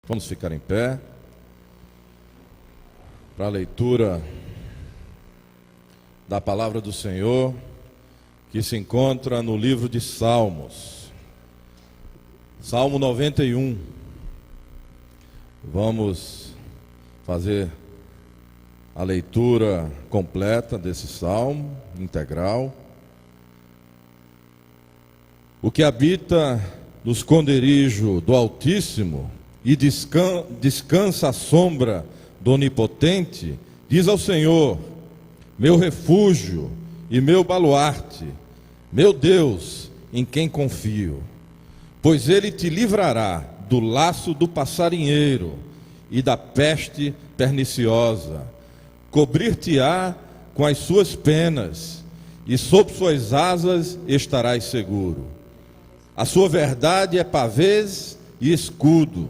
Vamos ficar em pé para a leitura da palavra do Senhor, que se encontra no livro de Salmos, Salmo 91. Vamos fazer a leitura completa desse salmo, integral. O que habita no esconderijo do Altíssimo e descansa à sombra do Onipotente, diz ao Senhor: meu refúgio e meu baluarte, meu Deus, em quem confio. Pois ele te livrará do laço do passarinheiro e da peste perniciosa. Cobrir-te-á com as suas penas, e sob suas asas estarás seguro. A sua verdade é pavês e escudo.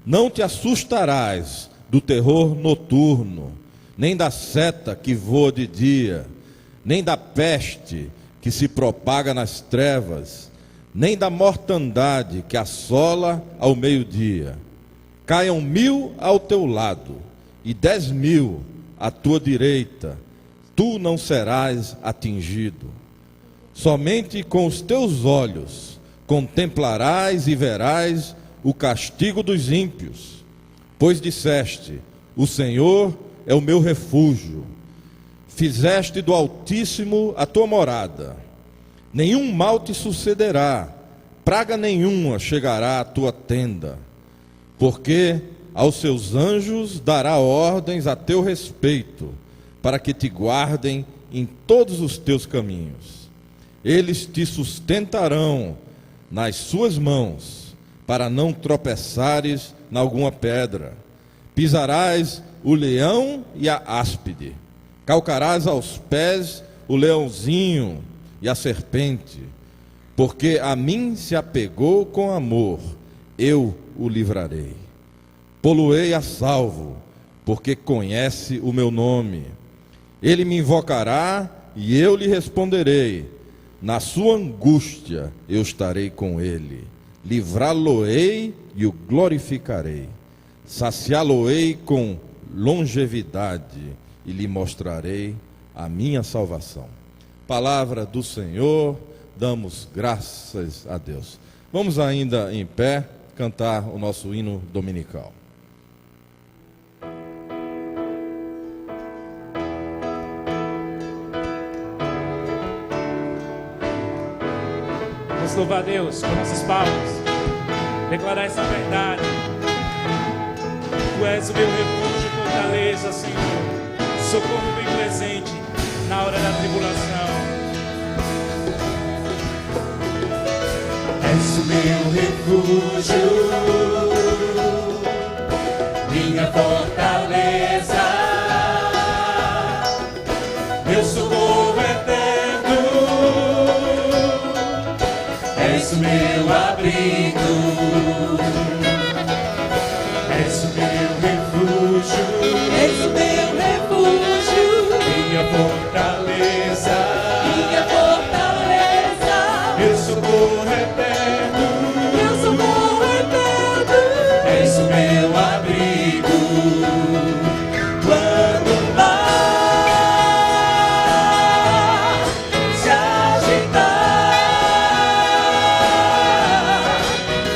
Não te assustarás do terror noturno, nem da seta que voa de dia, nem da peste que se propaga nas trevas, nem da mortandade que assola ao meio-dia. Caiam 1000 ao teu lado e 10.000 à tua direita, tu não serás atingido. Somente com os teus olhos contemplarás e verás o castigo dos ímpios, pois disseste: o Senhor é o meu refúgio. Fizeste do Altíssimo a tua morada. Nenhum mal te sucederá, praga nenhuma chegará à tua tenda, porque aos seus anjos dará ordens a teu respeito, para que te guardem em todos os teus caminhos. Eles te sustentarão nas suas mãos, para não tropeçares em alguma pedra. Pisarás o leão e a áspide, calcarás aos pés o leãozinho e a serpente. Porque a mim se apegou com amor, eu o livrarei. Pô-lo-ei a salvo, porque conhece o meu nome. Ele me invocará e eu lhe responderei. Na sua angústia eu estarei com ele. Livrá-lo-ei e o glorificarei. Saciá-lo-ei com longevidade e lhe mostrarei a minha salvação. Palavra do Senhor, damos graças a Deus. Vamos ainda em pé cantar o nosso hino dominical. Vamos louvar a Deus com nossas palmas, declarar essa verdade. Tu és o meu refúgio e fortaleza, Senhor, socorro bem presente na hora da tribulação. És o meu refúgio, minha fortaleza, meu socorro eterno. És o meu abrigo, és o meu refúgio, És o meu refúgio, minha fortaleza, minha fortaleza, meu socorro eterno. meu socorro eterno. És o meu abrigo, quando o mar se agitar,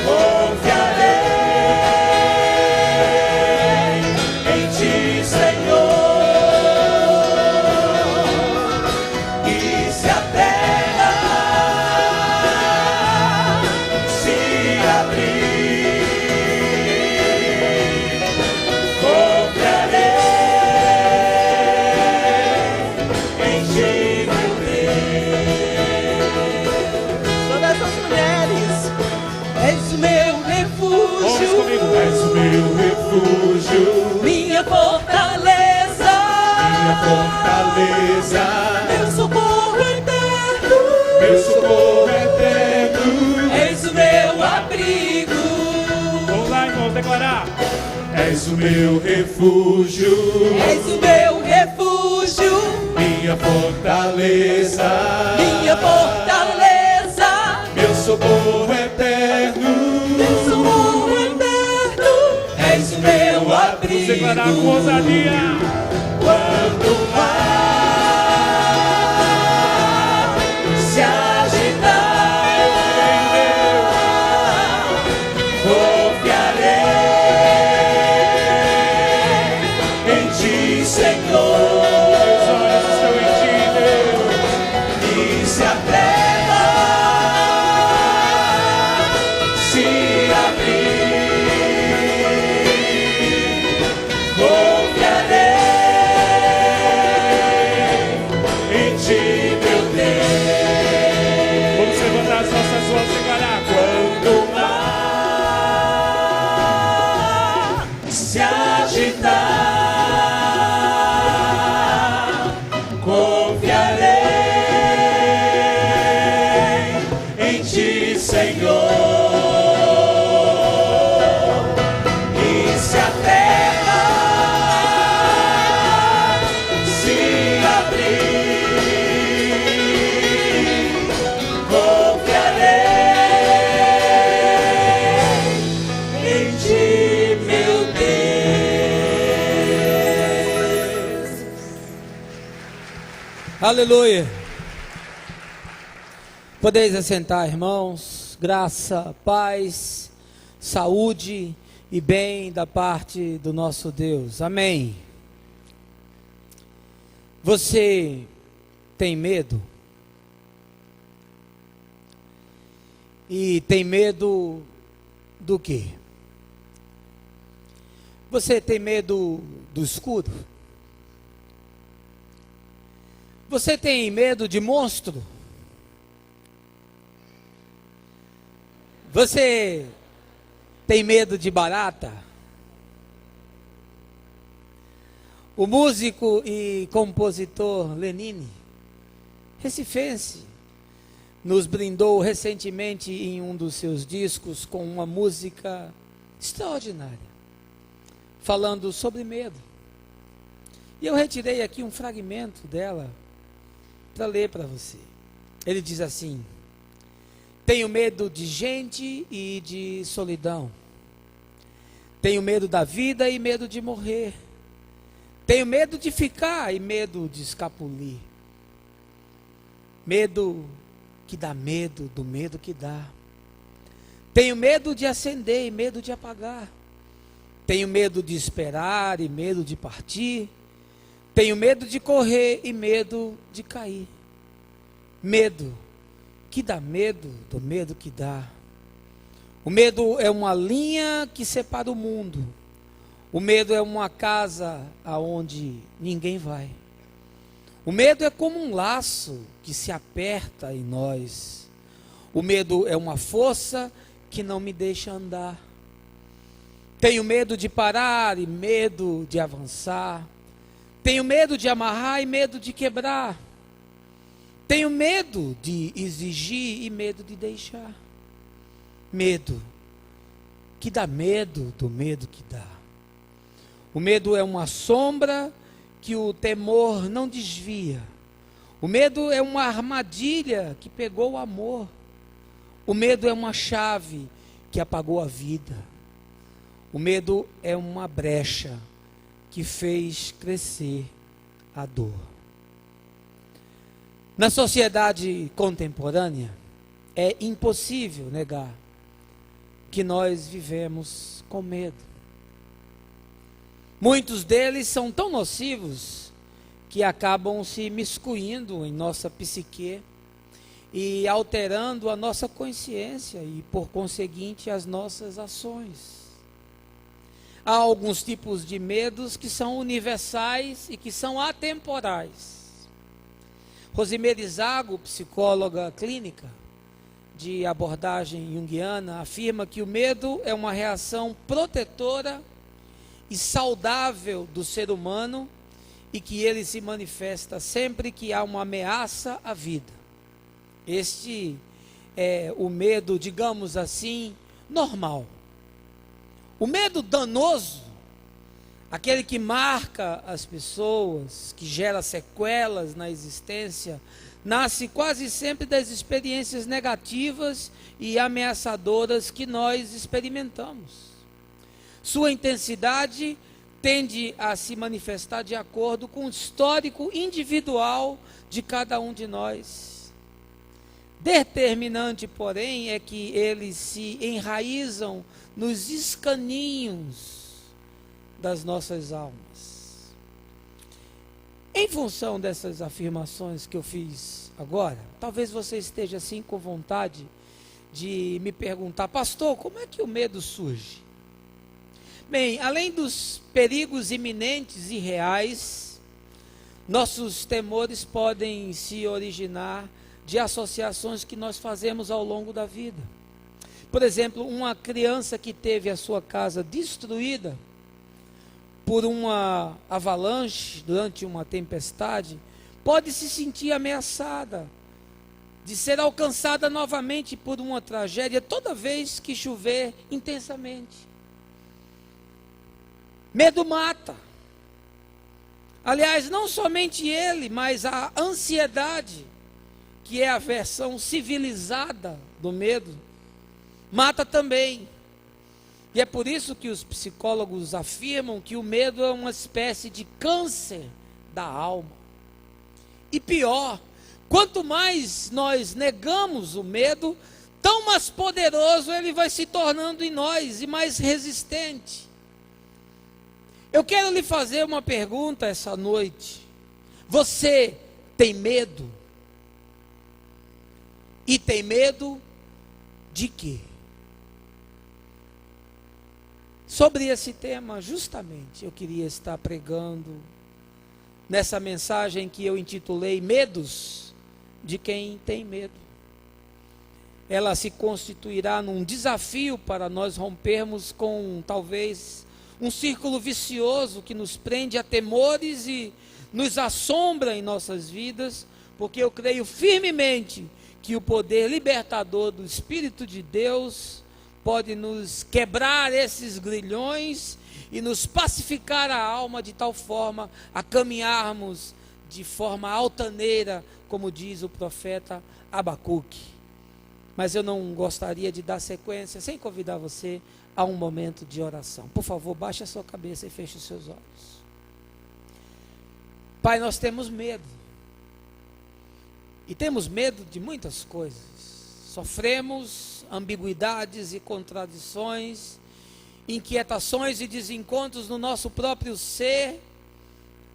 confiarei em ti, Senhor. E se a terra se abrir, confiarei em ti, meu Deus. Todas as mulheres, és o meu Vamos refúgio, comigo. És o meu refúgio, minha fortaleza, minha fortaleza, meu socorro eterno. meu socorro eterno. És o meu abrigo, Vamos lá, irmãos, declarar. És o meu refúgio, és o meu refúgio, minha fortaleza, minha fortaleza, meu socorro eterno. meu socorro eterno. és o meu abrigo. Vamos declarar com ousadia. Quando o mar se agitar, confiarei em ti, Senhor. Meus olhos estão em ti, Deus. E se a terra se abrir, confiarei em ti, meu Deus. Vamos levantar as nossas vozes e declarar. Quando o mar se agitar, confiarei em ti, Senhor. E se a terra se abrir, confiarei em ti, meu Deus. Aleluia. Podeis assentar, irmãos. Graça, paz, saúde e bem da parte do nosso Deus. Amém. Você tem medo? E tem medo do quê? Você tem medo do escuro? Você tem medo de monstro? Você tem medo de barata? O músico e compositor Lenine, recifense, nos brindou recentemente em um dos seus discos com uma música extraordinária, falando sobre medo. E eu retirei aqui um fragmento dela para ler para você. Ele diz assim: tenho medo de gente e de solidão. Tenho medo da vida e medo de morrer. Tenho medo de ficar e medo de escapulir. Medo que dá medo do medo que dá. Tenho medo de acender e medo de apagar. Tenho medo de esperar e medo de partir. Tenho medo de correr e medo de cair. Medo que dá medo do medo que dá. O medo é uma linha que separa o mundo. O medo é uma casa aonde ninguém vai. O medo é como um laço que se aperta em nós. O medo é uma força que não me deixa andar. Tenho medo de parar e medo de avançar. Tenho medo de amarrar e medo de quebrar. Tenho medo de exigir e medo de deixar. Medo que dá medo do medo que dá. O medo é uma sombra que o temor não desvia. O medo é uma armadilha que pegou o amor. O medo é uma chave que apagou a vida. O medo é uma brecha que fez crescer a dor. Na sociedade contemporânea, é impossível negar que nós vivemos com medo. Muitos deles são tão nocivos que acabam se imiscuindo em nossa psique e alterando a nossa consciência e, por conseguinte, as nossas ações. Há alguns tipos de medos que são universais e que são atemporais. Rosemary Zago, psicóloga clínica de abordagem junguiana, afirma que o medo é uma reação protetora e saudável do ser humano e que ele se manifesta sempre que há uma ameaça à vida. Este é o medo, digamos assim, normal. O medo danoso, aquele que marca as pessoas, que gera sequelas na existência, nasce quase sempre das experiências negativas e ameaçadoras que nós experimentamos. Sua intensidade tende a se manifestar de acordo com o histórico individual de cada um de nós. Determinante, porém, é que eles se enraizam nos escaninhos das nossas almas. Em função dessas afirmações que eu fiz agora, talvez você esteja assim com vontade de me perguntar: pastor, como é que o medo surge? Bem, além dos perigos iminentes e reais, nossos temores podem se originar de associações que nós fazemos ao longo da vida. Por exemplo, uma criança que teve a sua casa destruída por uma avalanche durante uma tempestade, pode se sentir ameaçada de ser alcançada novamente por uma tragédia toda vez que chover intensamente. Medo mata. Aliás, não somente ele, mas a ansiedade, que é a versão civilizada do medo, mata também. E é por isso que os psicólogos afirmam que o medo é uma espécie de câncer da alma. E pior, quanto mais nós negamos o medo, tão mais poderoso ele vai se tornando em nós e mais resistente. Eu quero lhe fazer uma pergunta essa noite. Você tem medo? E tem medo de quê? Sobre esse tema, justamente, eu queria estar pregando nessa mensagem que eu intitulei Medos de quem tem medo. Ela se constituirá num desafio para nós rompermos com, talvez, um círculo vicioso que nos prende a temores e nos assombra em nossas vidas, porque eu creio firmemente que o poder libertador do Espírito de Deus pode nos quebrar esses grilhões e nos pacificar a alma de tal forma a caminharmos de forma altaneira, como diz o profeta Abacuque. Mas eu não gostaria de dar sequência sem convidar você a um momento de oração. Por favor, baixe a sua cabeça e feche os seus olhos. Pai, nós temos medo. E temos medo de muitas coisas. Sofremos ambiguidades e contradições, inquietações e desencontros no nosso próprio ser.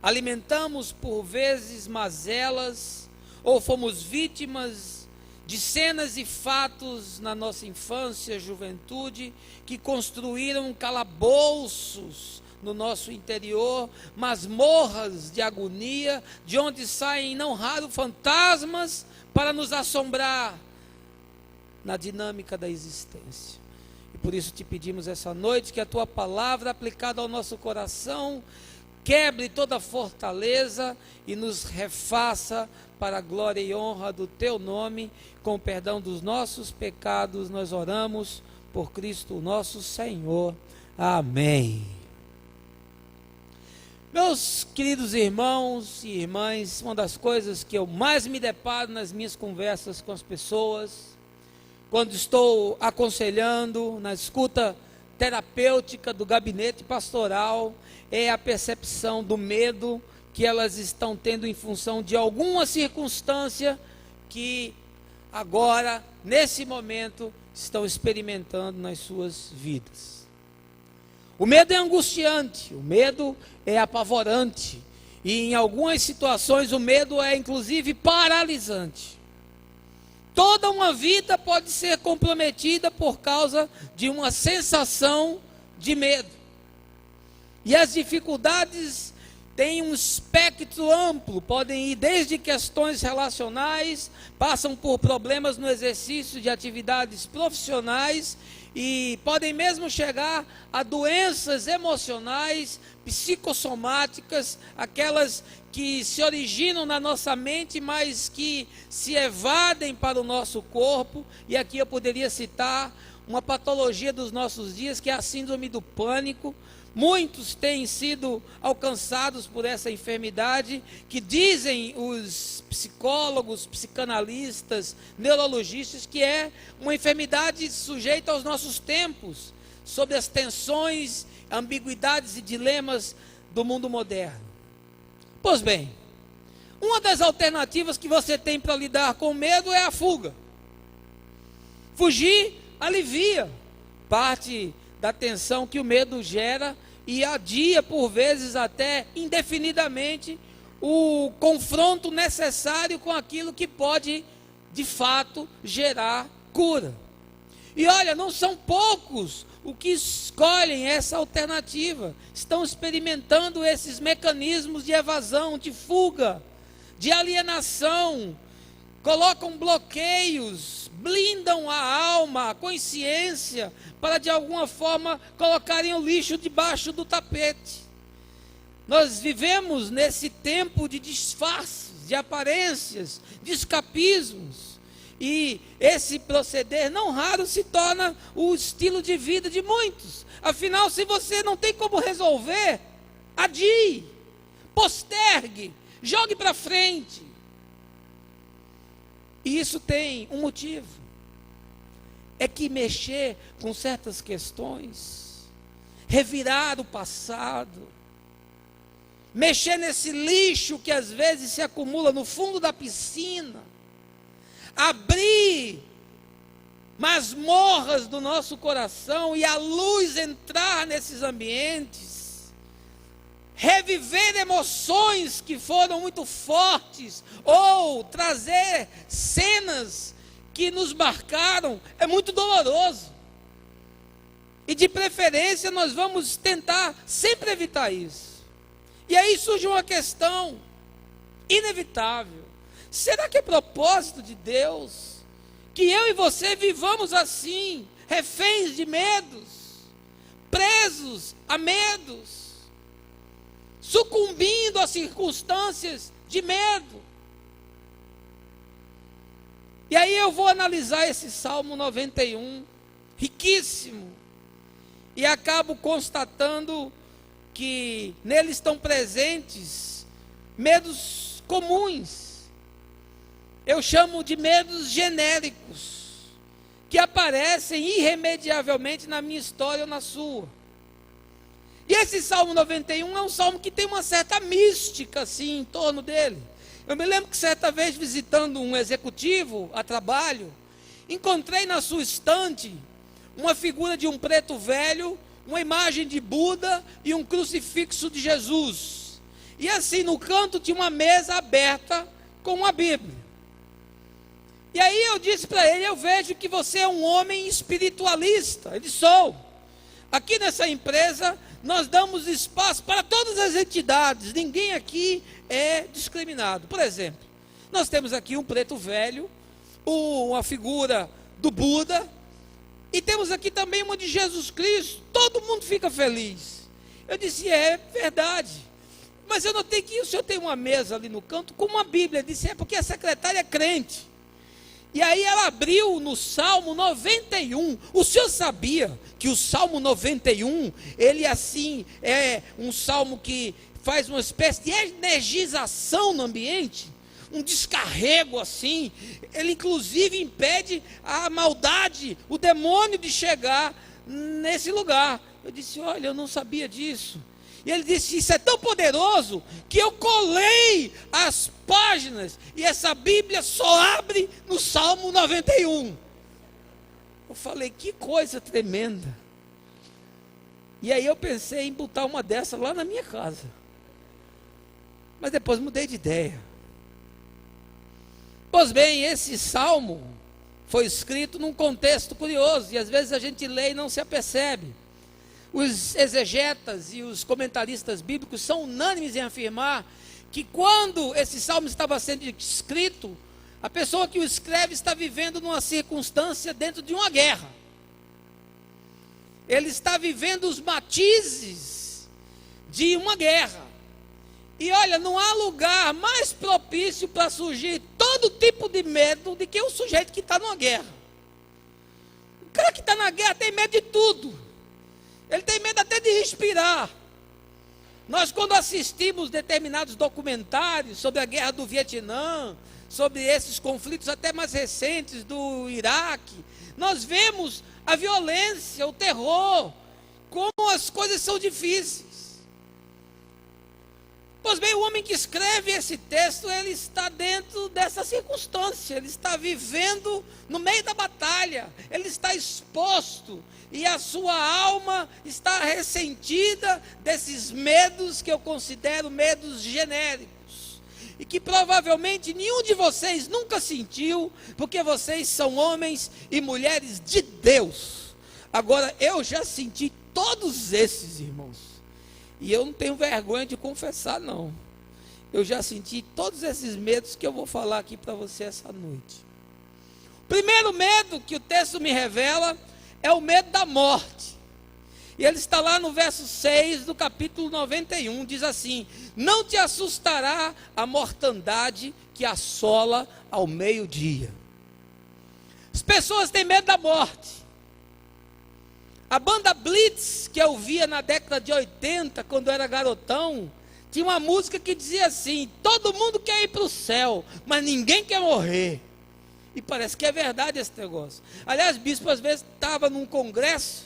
Alimentamos por vezes mazelas, ou fomos vítimas de cenas e fatos na nossa infância, juventude, que construíram calabouços no nosso interior, masmorras de agonia, de onde saem não raro fantasmas para nos assombrar na dinâmica da existência. E por isso te pedimos essa noite que a tua palavra aplicada ao nosso coração quebre toda fortaleza e nos refaça para a glória e honra do teu nome. Com o perdão dos nossos pecados nós oramos por Cristo nosso Senhor. Amém. Meus queridos irmãos e irmãs, uma das coisas que eu mais me deparo nas minhas conversas com as pessoas, quando estou aconselhando, na escuta terapêutica do gabinete pastoral, é a percepção do medo que elas estão tendo em função de alguma circunstância que agora, nesse momento, estão experimentando nas suas vidas. O medo é angustiante, o medo é apavorante, e em algumas situações o medo é inclusive paralisante. Toda uma vida pode ser comprometida por causa de uma sensação de medo. E as dificuldades têm um espectro amplo, podem ir desde questões relacionais, passam por problemas no exercício de atividades profissionais e podem mesmo chegar a doenças emocionais, psicossomáticas, aquelas que se originam na nossa mente, mas que se evadem para o nosso corpo. E aqui eu poderia citar uma patologia dos nossos dias, que é a síndrome do pânico. Muitos têm sido alcançados por essa enfermidade, que dizem os psicólogos, psicanalistas, neurologistas, que é uma enfermidade sujeita aos nossos tempos. sobre as tensões, ambiguidades e dilemas do mundo moderno. Pois bem, uma das alternativas que você tem para lidar com o medo é a fuga. Fugir alivia parte da tensão que o medo gera e adia, por vezes até indefinidamente, o confronto necessário com aquilo que pode, de fato, gerar cura. E olha, não são poucos os que escolhem essa alternativa, estão experimentando esses mecanismos de evasão, de fuga, de alienação, colocam bloqueios, blindam a alma, a consciência, para de alguma forma colocarem o lixo debaixo do tapete. Nós vivemos nesse tempo de disfarces, de aparências, de escapismos, e esse proceder não raro se torna o estilo de vida de muitos. Afinal, se você não tem como resolver, adie, postergue, jogue para frente. E isso tem um motivo. É que mexer com certas questões, revirar o passado, mexer nesse lixo que às vezes se acumula no fundo da piscina, abrir masmorras do nosso coração e a luz entrar nesses ambientes, reviver emoções que foram muito fortes, ou trazer cenas que nos marcaram, é muito doloroso. E de preferência nós vamos tentar sempre evitar isso. E aí surge uma questão inevitável. Será que é propósito de Deus que eu e você vivamos assim, reféns de medos, presos a medos, sucumbindo a circunstâncias de medo? E aí eu vou analisar esse Salmo 91, riquíssimo, e acabo constatando que nele estão presentes medos comuns. Eu chamo de medos genéricos, que aparecem irremediavelmente na minha história ou na sua. E esse Salmo 91 é um salmo que tem uma certa mística assim em torno dele. Eu me lembro que certa vez, visitando um executivo a trabalho, encontrei na sua estante uma figura de um preto velho, uma imagem de Buda e um crucifixo de Jesus. E assim no canto tinha uma mesa aberta com uma Bíblia. E aí eu disse para ele: eu vejo que você é um homem espiritualista. Ele disse: sou. Aqui nessa empresa nós damos espaço para todas as entidades, ninguém aqui é discriminado. Por exemplo, nós temos aqui um preto velho, uma figura do Buda, e temos aqui também uma de Jesus Cristo. Todo mundo fica feliz. Eu disse: é verdade, mas eu notei que o senhor tem uma mesa ali no canto com uma Bíblia. Ele disse: é porque a secretária é crente. E aí ela abriu no Salmo 91. O senhor sabia que o Salmo 91, ele assim, é um salmo que faz uma espécie de energização no ambiente? Um descarrego assim. Ele inclusive impede a maldade, o demônio de chegar nesse lugar. Eu disse: olha, eu não sabia disso. E ele disse: isso é tão poderoso que eu colei as páginas e essa Bíblia só abre no Salmo 91. Eu falei: que coisa tremenda. E aí eu pensei em botar uma dessa lá na minha casa. Mas depois mudei de ideia. Pois bem, esse salmo foi escrito num contexto curioso, e às vezes a gente lê e não se apercebe. Os exegetas e os comentaristas bíblicos são unânimes em afirmar que quando esse salmo estava sendo escrito, a pessoa que o escreve está vivendo numa circunstância dentro de uma guerra. Ele está vivendo os matizes de uma guerra. E olha, não há lugar mais propício para surgir todo tipo de medo do que o sujeito que está numa guerra. O cara que está na guerra tem medo de tudo. Ele tem medo até de respirar. Nós, quando assistimos determinados documentários sobre a guerra do Vietnã, sobre esses conflitos até mais recentes do Iraque, nós vemos a violência, o terror, como as coisas são difíceis. Pois bem, o homem que escreve esse texto, ele está dentro dessa circunstância, ele está vivendo no meio da batalha, ele está exposto, e a sua alma está ressentida desses medos que eu considero medos genéricos, e que provavelmente nenhum de vocês nunca sentiu, porque vocês são homens e mulheres de Deus. Agora, eu já senti todos esses, irmãos. E eu não tenho vergonha de confessar, não. Eu já senti todos esses medos que eu vou falar aqui para você essa noite. O primeiro medo que o texto me revela é o medo da morte. E ele está lá no verso 6 do capítulo 91, diz assim: não te assustará a mortandade que assola ao meio-dia. As pessoas têm medo da morte. A banda Blitz, que eu via na década de 80, quando eu era garotão, tinha uma música que dizia assim: todo mundo quer ir para o céu, mas ninguém quer morrer. E parece que é verdade esse negócio. Aliás, bispo às vezes estava num congresso,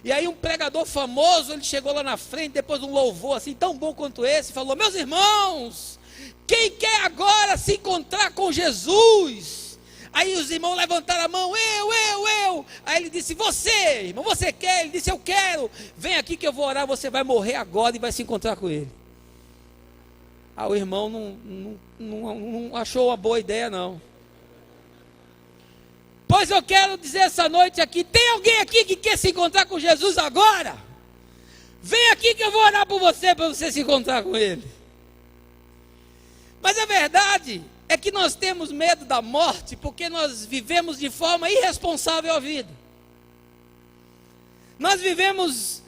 e aí um pregador famoso, ele chegou lá na frente, depois de um louvor assim, tão bom quanto esse, falou: meus irmãos, quem quer agora se encontrar com Jesus? Aí os irmãos levantaram a mão: eu. Aí ele disse: você, irmão, você quer? Ele disse: eu quero. Vem aqui que eu vou orar, você vai morrer agora e vai se encontrar com ele. Aí o irmão não achou uma boa ideia, não. Pois eu quero dizer essa noite aqui: tem alguém aqui que quer se encontrar com Jesus agora? Vem aqui que eu vou orar por você, para você se encontrar com ele. Mas a verdade é que nós temos medo da morte porque nós vivemos de forma irresponsável a vida. Nós vivemos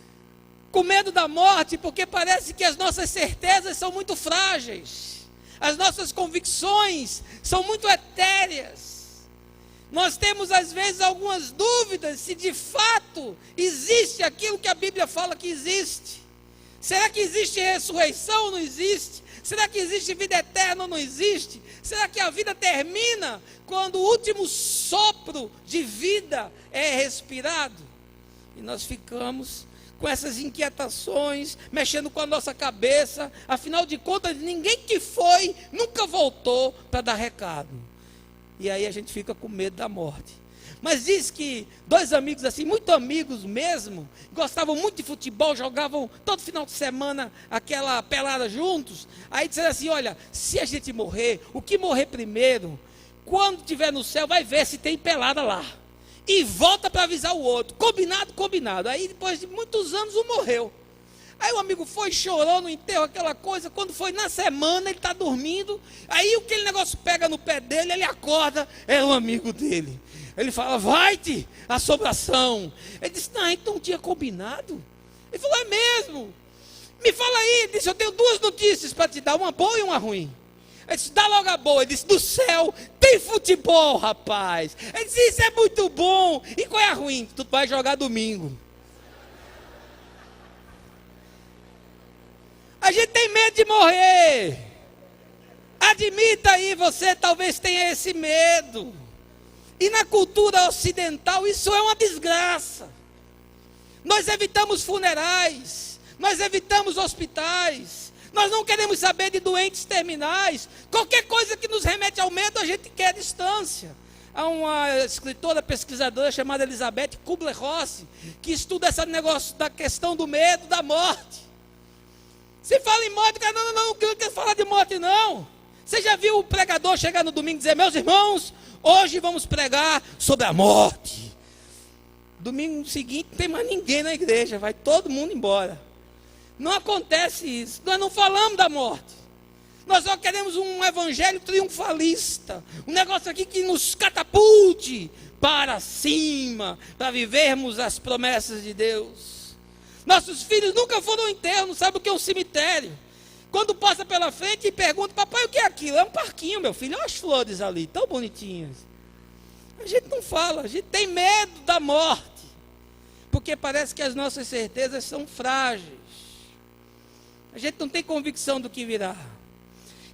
com medo da morte porque parece que as nossas certezas são muito frágeis, as nossas convicções são muito etéreas. Nós temos às vezes algumas dúvidas se de fato existe aquilo que a Bíblia fala que existe. Será que existe ressurreição ou não existe? Será que existe vida eterna ou não existe? Será que a vida termina quando o último sopro de vida é respirado? E nós ficamos com essas inquietações, mexendo com a nossa cabeça. Afinal de contas, ninguém que foi nunca voltou para dar recado. E aí a gente fica com medo da morte. Mas diz que dois amigos assim, muito amigos mesmo, gostavam muito de futebol, jogavam todo final de semana aquela pelada juntos. Aí disseram assim: olha, se a gente morrer, o que morrer primeiro, quando estiver no céu, vai ver se tem pelada lá. E volta para avisar o outro. Combinado, combinado. Aí depois de muitos anos, um morreu. Aí o amigo foi, chorou no enterro, aquela coisa. Quando foi na semana, ele está dormindo. Aí aquele negócio pega no pé dele, ele acorda, é o amigo dele. Ele fala: vai-te, assombração. Ele disse: não, a gente não tinha combinado. Ele falou: é mesmo? Me fala aí. Ele disse: eu tenho duas notícias para te dar, uma boa e uma ruim. Ele disse: dá logo a boa. Ele disse: do céu tem futebol, rapaz. Ele disse: isso é muito bom. E qual é a ruim? Tu vai jogar domingo. A gente tem medo de morrer. Admita aí, você talvez tenha esse medo. E na cultura ocidental isso é uma desgraça. Nós evitamos funerais, nós evitamos hospitais, nós não queremos saber de doentes terminais. Qualquer coisa que nos remete ao medo, a gente quer distância. Há uma escritora, pesquisadora chamada Elizabeth Kubler-Ross, que estuda esse negócio da questão do medo, da morte. Se fala em morte, cara, não quero falar de morte não. Você já viu o pregador chegar no domingo e dizer: meus irmãos, hoje vamos pregar sobre a morte. Domingo seguinte não tem mais ninguém na igreja, vai todo mundo embora. Não acontece isso, nós não falamos da morte. Nós só queremos um evangelho triunfalista, um negócio aqui que nos catapulte para cima, para vivermos as promessas de Deus. Nossos filhos nunca foram ao enterro, não sabem o que é um cemitério. Quando passa pela frente e pergunta: papai, o que é aquilo? É um parquinho, meu filho, olha as flores ali, tão bonitinhas. A gente não fala, a gente tem medo da morte, porque parece que as nossas certezas são frágeis. A gente não tem convicção do que virá.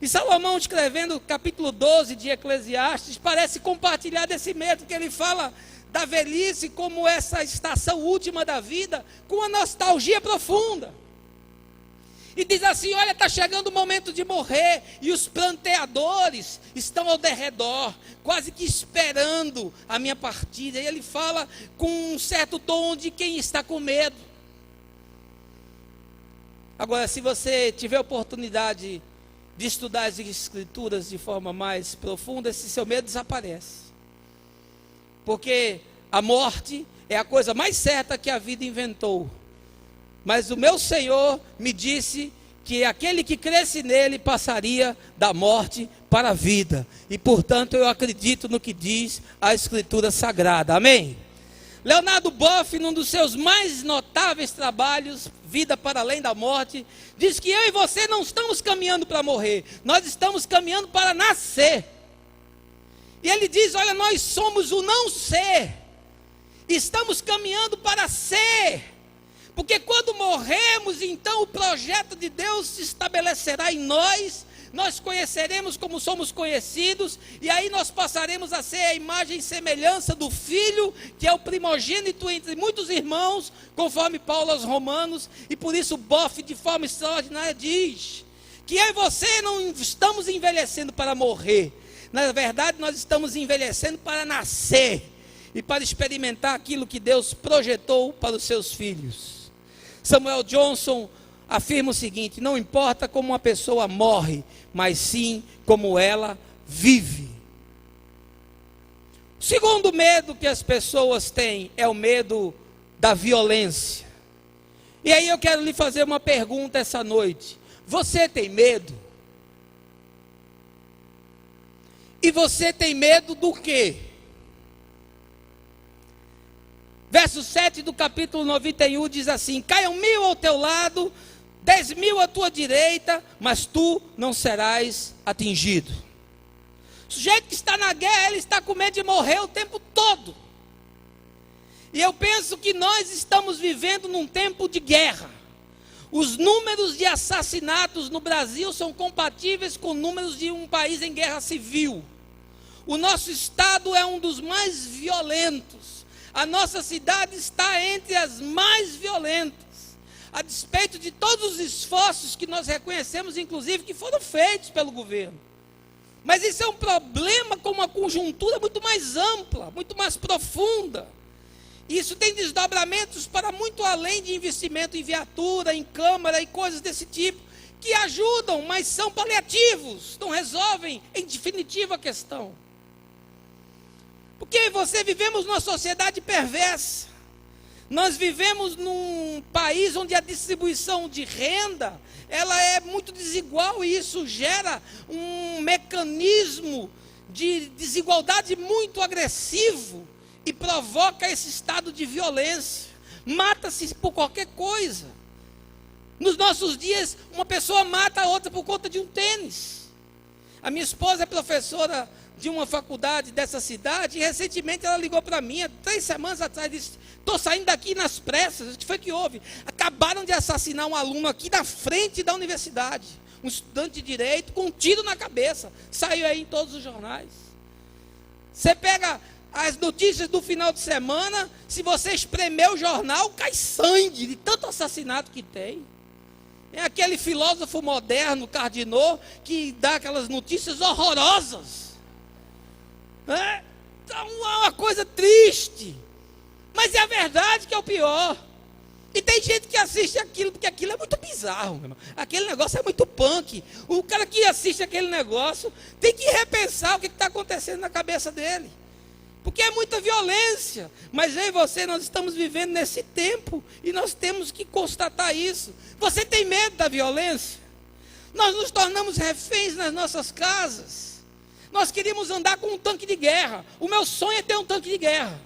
E Salomão, escrevendo o capítulo 12 de Eclesiastes, parece compartilhar desse medo, que ele fala da velhice como essa estação última da vida, com uma nostalgia profunda. E diz assim: olha, está chegando o momento de morrer, e os pranteadores estão ao derredor, quase que esperando a minha partida. E ele fala com um certo tom de quem está com medo. Agora, se você tiver oportunidade de estudar as Escrituras de forma mais profunda, esse seu medo desaparece. Porque a morte é a coisa mais certa que a vida inventou. Mas o meu Senhor me disse que aquele que cresce nele passaria da morte para a vida. E portanto eu acredito no que diz a Escritura Sagrada. Amém? Leonardo Boff, num dos seus mais notáveis trabalhos, Vida para Além da Morte, diz que eu e você não estamos caminhando para morrer, nós estamos caminhando para nascer. E ele diz: olha, nós somos o não ser, estamos caminhando para ser. Porque quando morremos, então o projeto de Deus se estabelecerá em nós, nós conheceremos como somos conhecidos, e aí nós passaremos a ser a imagem e semelhança do Filho, que é o primogênito entre muitos irmãos, conforme Paulo aos Romanos. E por isso Boff, de forma extraordinária, diz que eu e você não estamos envelhecendo para morrer, na verdade nós estamos envelhecendo para nascer, e para experimentar aquilo que Deus projetou para os seus filhos. Samuel Johnson afirma o seguinte: não importa como uma pessoa morre, mas sim como ela vive. O segundo medo que as pessoas têm é o medo da violência. E aí eu quero lhe fazer uma pergunta essa noite: você tem medo? E você tem medo do quê? Verso 7 do capítulo 91 diz assim: caiam 1000 ao teu lado, 10.000 à tua direita, mas tu não serás atingido. O sujeito que está na guerra, ele está com medo de morrer o tempo todo. E eu penso que nós estamos vivendo num tempo de guerra. Os números de assassinatos no Brasil são compatíveis com números de um país em guerra civil. O nosso estado é um dos mais violentos. A nossa cidade está entre as mais violentas, a despeito de todos os esforços que nós reconhecemos, inclusive, que foram feitos pelo governo. Mas isso é um problema com uma conjuntura muito mais ampla, muito mais profunda. Isso tem desdobramentos para muito além de investimento em viatura, em câmara e coisas desse tipo, que ajudam, mas são paliativos, não resolvem em definitivo a questão. Porque vivemos numa sociedade perversa. Nós vivemos num país onde a distribuição de renda, ela é muito desigual, e isso gera um mecanismo de desigualdade muito agressivo e provoca esse estado de violência. Mata-se por qualquer coisa. Nos nossos dias, uma pessoa mata a outra por conta de um tênis. A minha esposa é professora de uma faculdade dessa cidade, e recentemente ela ligou para mim, há 3 semanas atrás, disse: estou saindo daqui nas pressas. O que foi que houve? Acabaram de assassinar um aluno aqui na frente da universidade, um estudante de direito, com um tiro na cabeça. Saiu aí em todos os jornais. Você pega as notícias do final de semana, se você espremer o jornal, cai sangue de tanto assassinato que tem. É aquele filósofo moderno, Cardinot, que dá aquelas notícias horrorosas. Então é uma coisa triste, mas é a verdade que é o pior. E tem gente que assiste aquilo porque aquilo é muito bizarro, meu irmão. Aquele negócio é muito punk. O cara que assiste aquele negócio tem que repensar o que está acontecendo na cabeça dele, porque é muita violência. Mas eu e você, nós estamos vivendo nesse tempo, e nós temos que constatar isso. Você tem medo da violência? Nós nos tornamos reféns nas nossas casas. Nós queríamos andar com um tanque de guerra. O meu sonho é ter um tanque de guerra.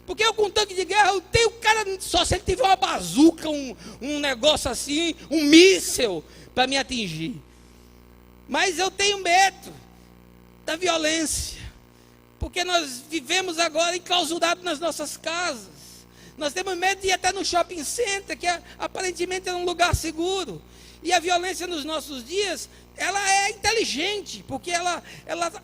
Porque eu com um tanque de guerra, eu tenho o cara, só se ele tiver uma bazuca, um negócio assim, um míssel para me atingir. Mas eu tenho medo da violência. Porque nós vivemos agora enclausurados nas nossas casas. Nós temos medo de ir até no shopping center, que aparentemente é um lugar seguro. E a violência nos nossos dias, ela é inteligente, porque ela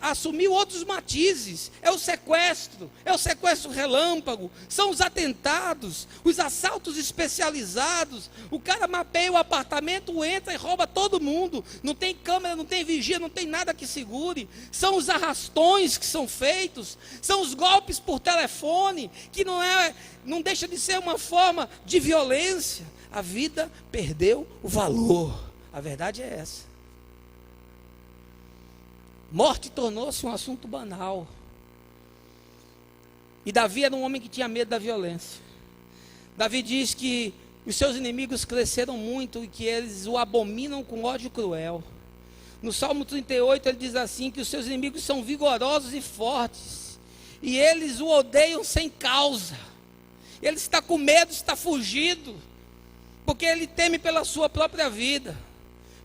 assumiu outros matizes. É o sequestro relâmpago, são os atentados, os assaltos especializados. O cara mapeia o apartamento, entra e rouba todo mundo. Não tem câmera, não tem vigia, não tem nada que segure. São os arrastões que são feitos, são os golpes por telefone, que não deixa de ser uma forma de violência. A vida perdeu o valor. A verdade é essa. Morte tornou-se um assunto banal. E Davi era um homem que tinha medo da violência. Davi diz que os seus inimigos cresceram muito e que eles o abominam com ódio cruel. No Salmo 38 ele diz assim, que os seus inimigos são vigorosos e fortes, e eles o odeiam sem causa. Ele está com medo, está fugido, porque ele teme pela sua própria vida.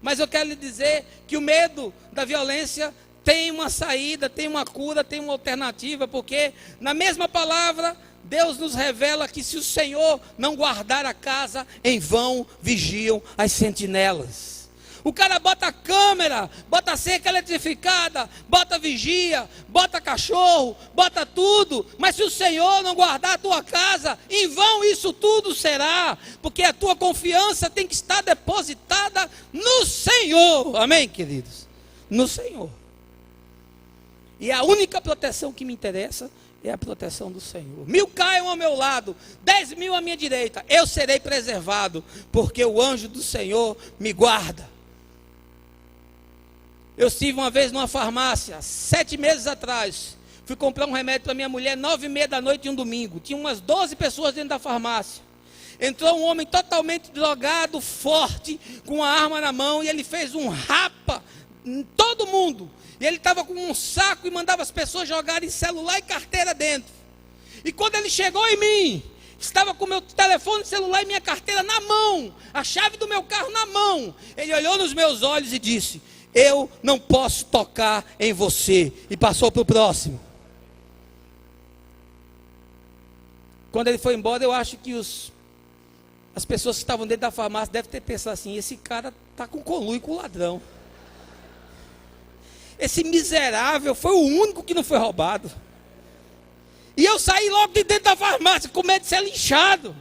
Mas eu quero lhe dizer que o medo da violência tem uma saída, tem uma cura, tem uma alternativa, porque na mesma palavra Deus nos revela que se o Senhor não guardar a casa, em vão vigiam as sentinelas. O cara bota câmera, bota cerca eletrificada, bota vigia, bota cachorro, bota tudo, mas se o Senhor não guardar a tua casa, em vão isso tudo será, porque a tua confiança tem que estar depositada no Senhor. Amém, queridos? No Senhor. E a única proteção que me interessa é a proteção do Senhor. 1000 caiam ao meu lado, 10.000 à minha direita, eu serei preservado, porque o anjo do Senhor me guarda. Eu estive uma vez numa farmácia, 7 meses atrás, fui comprar um remédio para minha mulher, 9h30 da noite de um domingo, tinha umas 12 pessoas dentro da farmácia. Entrou um homem totalmente drogado, forte, com a arma na mão, e ele fez um rapa em todo mundo. E ele estava com um saco e mandava as pessoas jogarem celular e carteira dentro. E quando ele chegou em mim, estava com meu telefone, celular e minha carteira na mão, a chave do meu carro na mão. Ele olhou nos meus olhos e disse: eu não posso tocar em você. E passou para o próximo. Quando ele foi embora, eu acho que as pessoas que estavam dentro da farmácia devem ter pensado assim: esse cara está com conluio com o ladrão. Esse miserável foi o único que não foi roubado. E eu saí logo de dentro da farmácia com medo de ser linchado.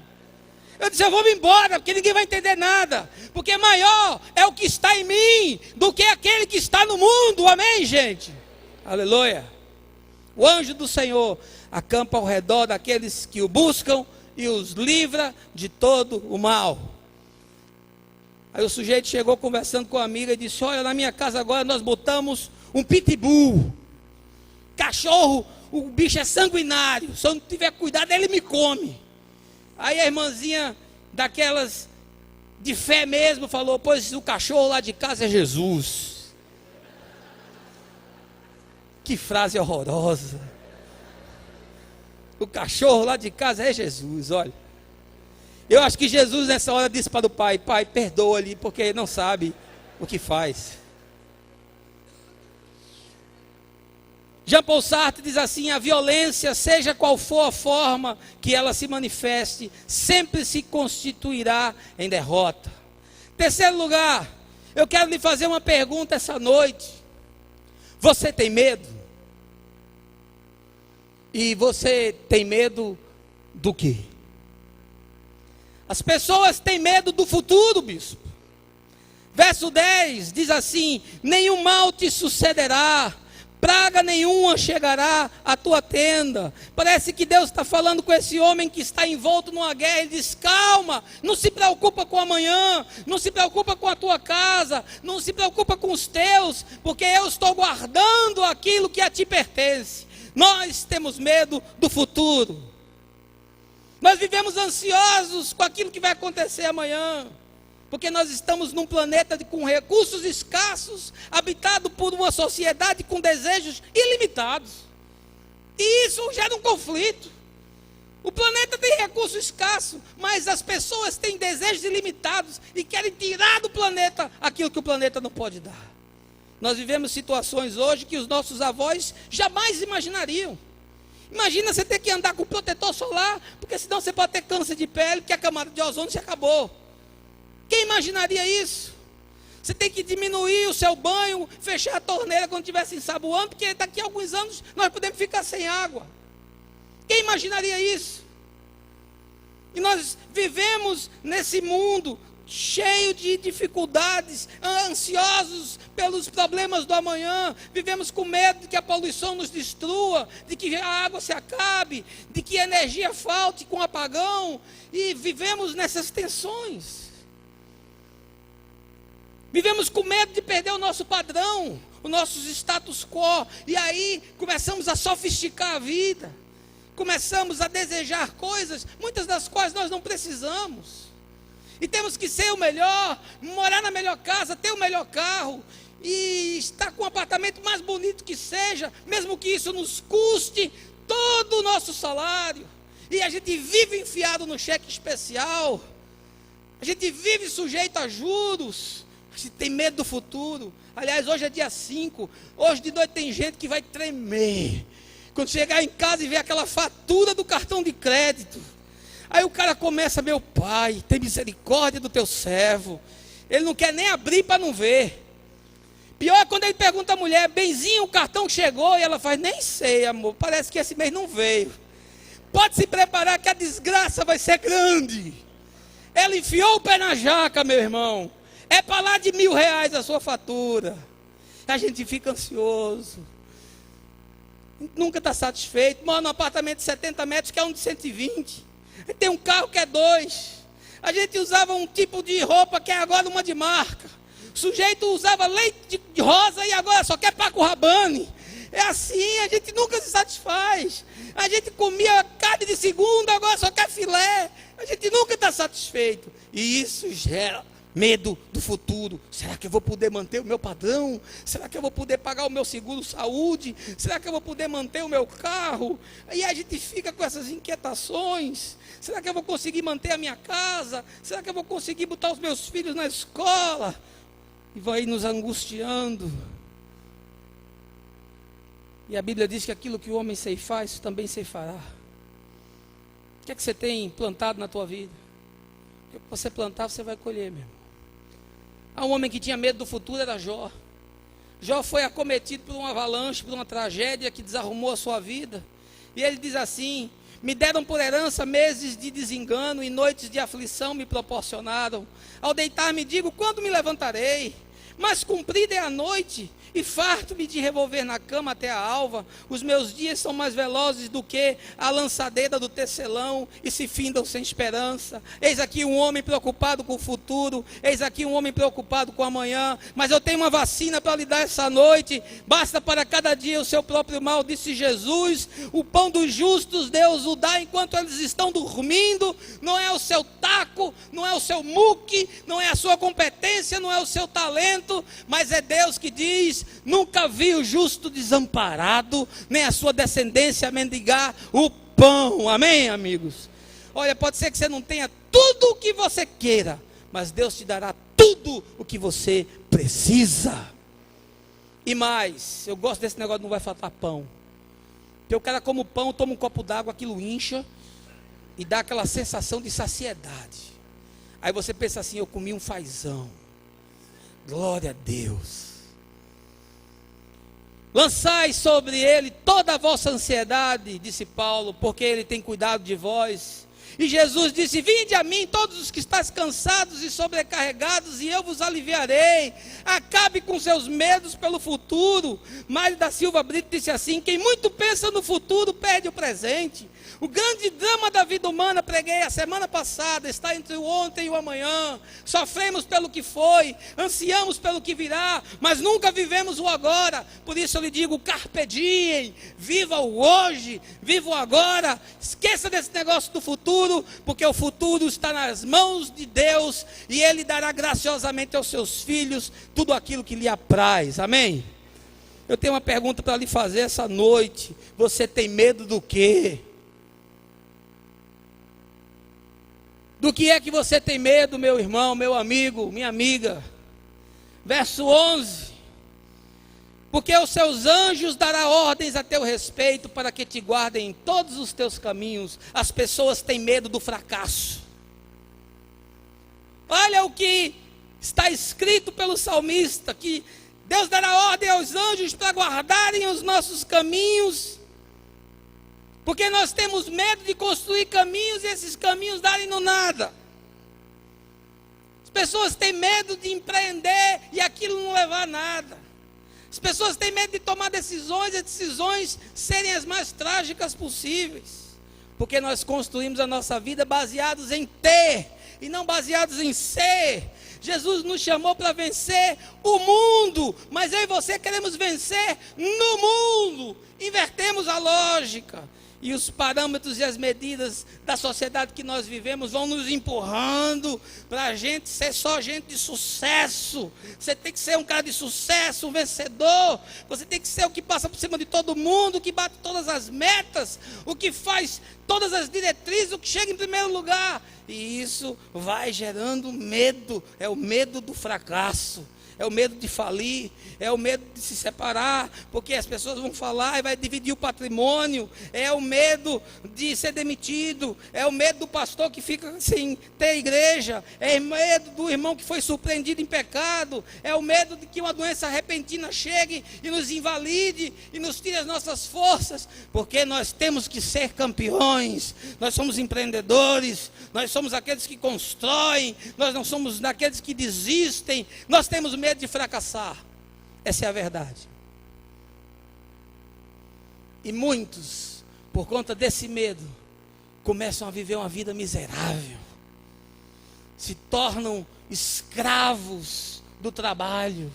Eu disse: eu vou me embora, porque ninguém vai entender nada. Porque maior é o que está em mim do que aquele que está no mundo. Amém, gente? Aleluia. O anjo do Senhor acampa ao redor daqueles que o buscam e os livra de todo o mal. Aí o sujeito chegou conversando com a amiga e disse: olha, na minha casa agora nós botamos um pitbull. Cachorro, o bicho é sanguinário. Se eu não tiver cuidado, ele me come. Aí a irmãzinha daquelas de fé mesmo falou: pois o cachorro lá de casa é Jesus. Que frase horrorosa. O cachorro lá de casa é Jesus. Olha, eu acho que Jesus nessa hora disse para o pai: pai, perdoa-lhe, porque não sabe o que faz. Jean Paul Sartre diz assim: a violência, seja qual for a forma que ela se manifeste, sempre se constituirá em derrota. Terceiro lugar, eu quero lhe fazer uma pergunta essa noite. Você tem medo? E você tem medo do quê? As pessoas têm medo do futuro, bispo. Verso 10 diz assim: nenhum mal te sucederá, praga nenhuma chegará à tua tenda. Parece que Deus está falando com esse homem que está envolto numa guerra. Ele diz: calma, não se preocupa com amanhã, não se preocupa com a tua casa, não se preocupa com os teus, porque eu estou guardando aquilo que a ti pertence. Nós temos medo do futuro. Nós vivemos ansiosos com aquilo que vai acontecer amanhã, porque nós estamos num planeta com recursos escassos, habitado por uma sociedade com desejos ilimitados. E isso gera um conflito. O planeta tem recurso escasso, mas as pessoas têm desejos ilimitados e querem tirar do planeta aquilo que o planeta não pode dar. Nós vivemos situações hoje que os nossos avós jamais imaginariam. Imagina você ter que andar com protetor solar, porque senão você pode ter câncer de pele, porque a camada de ozônio se acabou. Quem imaginaria isso? Você tem que diminuir o seu banho, fechar a torneira quando estiver se ensaboando, porque daqui a alguns anos nós podemos ficar sem água. Quem imaginaria isso? E nós vivemos nesse mundo cheio de dificuldades, ansiosos pelos problemas do amanhã, vivemos com medo de que a poluição nos destrua, de que a água se acabe, de que a energia falte com apagão, e vivemos nessas tensões. Vivemos com medo de perder o nosso padrão, os nossos status quo, e aí começamos a sofisticar a vida, começamos a desejar coisas, muitas das quais nós não precisamos. E temos que ser o melhor, morar na melhor casa, ter o melhor carro, e estar com o apartamento mais bonito que seja, mesmo que isso nos custe todo o nosso salário. E a gente vive enfiado no cheque especial, a gente vive sujeito a juros, a gente tem medo do futuro. Aliás, hoje é dia 5, hoje de noite tem gente que vai tremer quando chegar em casa e ver aquela fatura do cartão de crédito. Aí o cara começa: meu pai, tem misericórdia do teu servo. Ele não quer nem abrir para não ver. Pior é quando ele pergunta à mulher: benzinho, o cartão chegou? E ela faz: nem sei, amor, parece que esse mês não veio. Pode se preparar que a desgraça vai ser grande. Ela enfiou o pé na jaca, meu irmão. É para lá de R$1.000 a sua fatura. A gente fica ansioso, nunca está satisfeito. Mora num apartamento de 70 metros, que é um de 120. Tem um carro que é 2. A gente usava um tipo de roupa que é agora uma de marca. O sujeito usava leite de rosa e agora só quer Paco Rabanne. É assim, a gente nunca se satisfaz. A gente comia carne de segunda, agora só quer filé. A gente nunca está satisfeito. E isso gera medo do futuro. Será que eu vou poder manter o meu padrão? Será que eu vou poder pagar o meu seguro saúde? Será que eu vou poder manter o meu carro? Aí a gente fica com essas inquietações. Será que eu vou conseguir manter a minha casa? Será que eu vou conseguir botar os meus filhos na escola? E vai nos angustiando. E a Bíblia diz que aquilo que o homem ceifar, isso também ceifará. O que é que você tem plantado na tua vida? O que você plantar, você vai colher, meu irmão. Há um homem que tinha medo do futuro, era Jó. Jó foi acometido por uma avalanche, por uma tragédia que desarrumou a sua vida. E ele diz assim: me deram por herança meses de desengano e noites de aflição me proporcionaram. Ao deitar-me digo: quando me levantarei? Mas comprida é a noite, e farto-me de revolver na cama até a alva. Os meus dias são mais velozes do que a lançadeira do tecelão, e se findam sem esperança. Eis aqui um homem preocupado com o futuro, eis aqui um homem preocupado com o amanhã. Mas eu tenho uma vacina para lhe dar essa noite. Basta para cada dia o seu próprio mal, disse Jesus. O pão dos justos Deus o dá enquanto eles estão dormindo. Não é o seu taco, não é o seu muque, não é a sua competência, não é o seu talento, mas é Deus que diz: nunca vi o justo desamparado, nem a sua descendência mendigar o pão. Amém, amigos? Olha, pode ser que você não tenha tudo o que você queira, mas Deus te dará tudo o que você precisa. E mais, eu gosto desse negócio, não vai faltar pão. Porque o cara come o pão, toma um copo d'água, aquilo incha e dá aquela sensação de saciedade. Aí você pensa assim: eu comi um fazão. Glória a Deus. Lançai sobre ele toda a vossa ansiedade, disse Paulo, porque ele tem cuidado de vós. E Jesus disse: vinde a mim todos os que estáis cansados e sobrecarregados, e eu vos aliviarei. Acabe com seus medos pelo futuro. Mário da Silva Brito disse assim: quem muito pensa no futuro perde o presente. O grande drama da vida humana, preguei a semana passada, está entre o ontem e o amanhã. Sofremos pelo que foi, ansiamos pelo que virá, mas nunca vivemos o agora. Por isso eu lhe digo: carpe diem, viva o hoje, viva o agora. Esqueça desse negócio do futuro, porque o futuro está nas mãos de Deus, e Ele dará graciosamente aos seus filhos tudo aquilo que lhe apraz. Amém? Eu tenho uma pergunta para lhe fazer essa noite: você tem medo do quê? Do que é que você tem medo, meu irmão, meu amigo, minha amiga? Verso 11: porque os seus anjos dará ordens a teu respeito, para que te guardem em todos os teus caminhos. As pessoas têm medo do fracasso. Olha o que Está escrito pelo salmista que Deus dará ordem aos anjos para guardarem os nossos caminhos, porque nós temos medo de construir caminhos e esses caminhos darem no nada. As pessoas têm medo de empreender e aquilo não levar a nada. As pessoas têm medo de tomar decisões e as decisões serem as mais trágicas possíveis, porque nós construímos a nossa vida baseados em ter e não baseados em ser. Jesus nos chamou para vencer o mundo, mas eu e você queremos vencer no mundo. Invertemos a lógica. E os parâmetros e as medidas da sociedade que nós vivemos vão nos empurrando para a gente ser só gente de sucesso. Você tem que ser um cara de sucesso, um vencedor. Você tem que ser o que passa por cima de todo mundo, o que bate todas as metas, o que faz todas as diretrizes, o que chega em primeiro lugar. E isso vai gerando medo. É o medo do fracasso. É o medo de falir, é o medo de se separar, porque as pessoas vão falar e vai dividir o patrimônio, é o medo de ser demitido, é o medo do pastor que fica sem ter igreja, é o medo do irmão que foi surpreendido em pecado, é o medo de que uma doença repentina chegue e nos invalide e nos tire as nossas forças, porque nós temos que ser campeões, nós somos empreendedores, nós somos aqueles que constroem, nós não somos daqueles que desistem, nós temos medo de fracassar. Essa é a verdade. E muitos, por conta desse medo, começam a viver uma vida miserável, se tornam escravos do trabalho.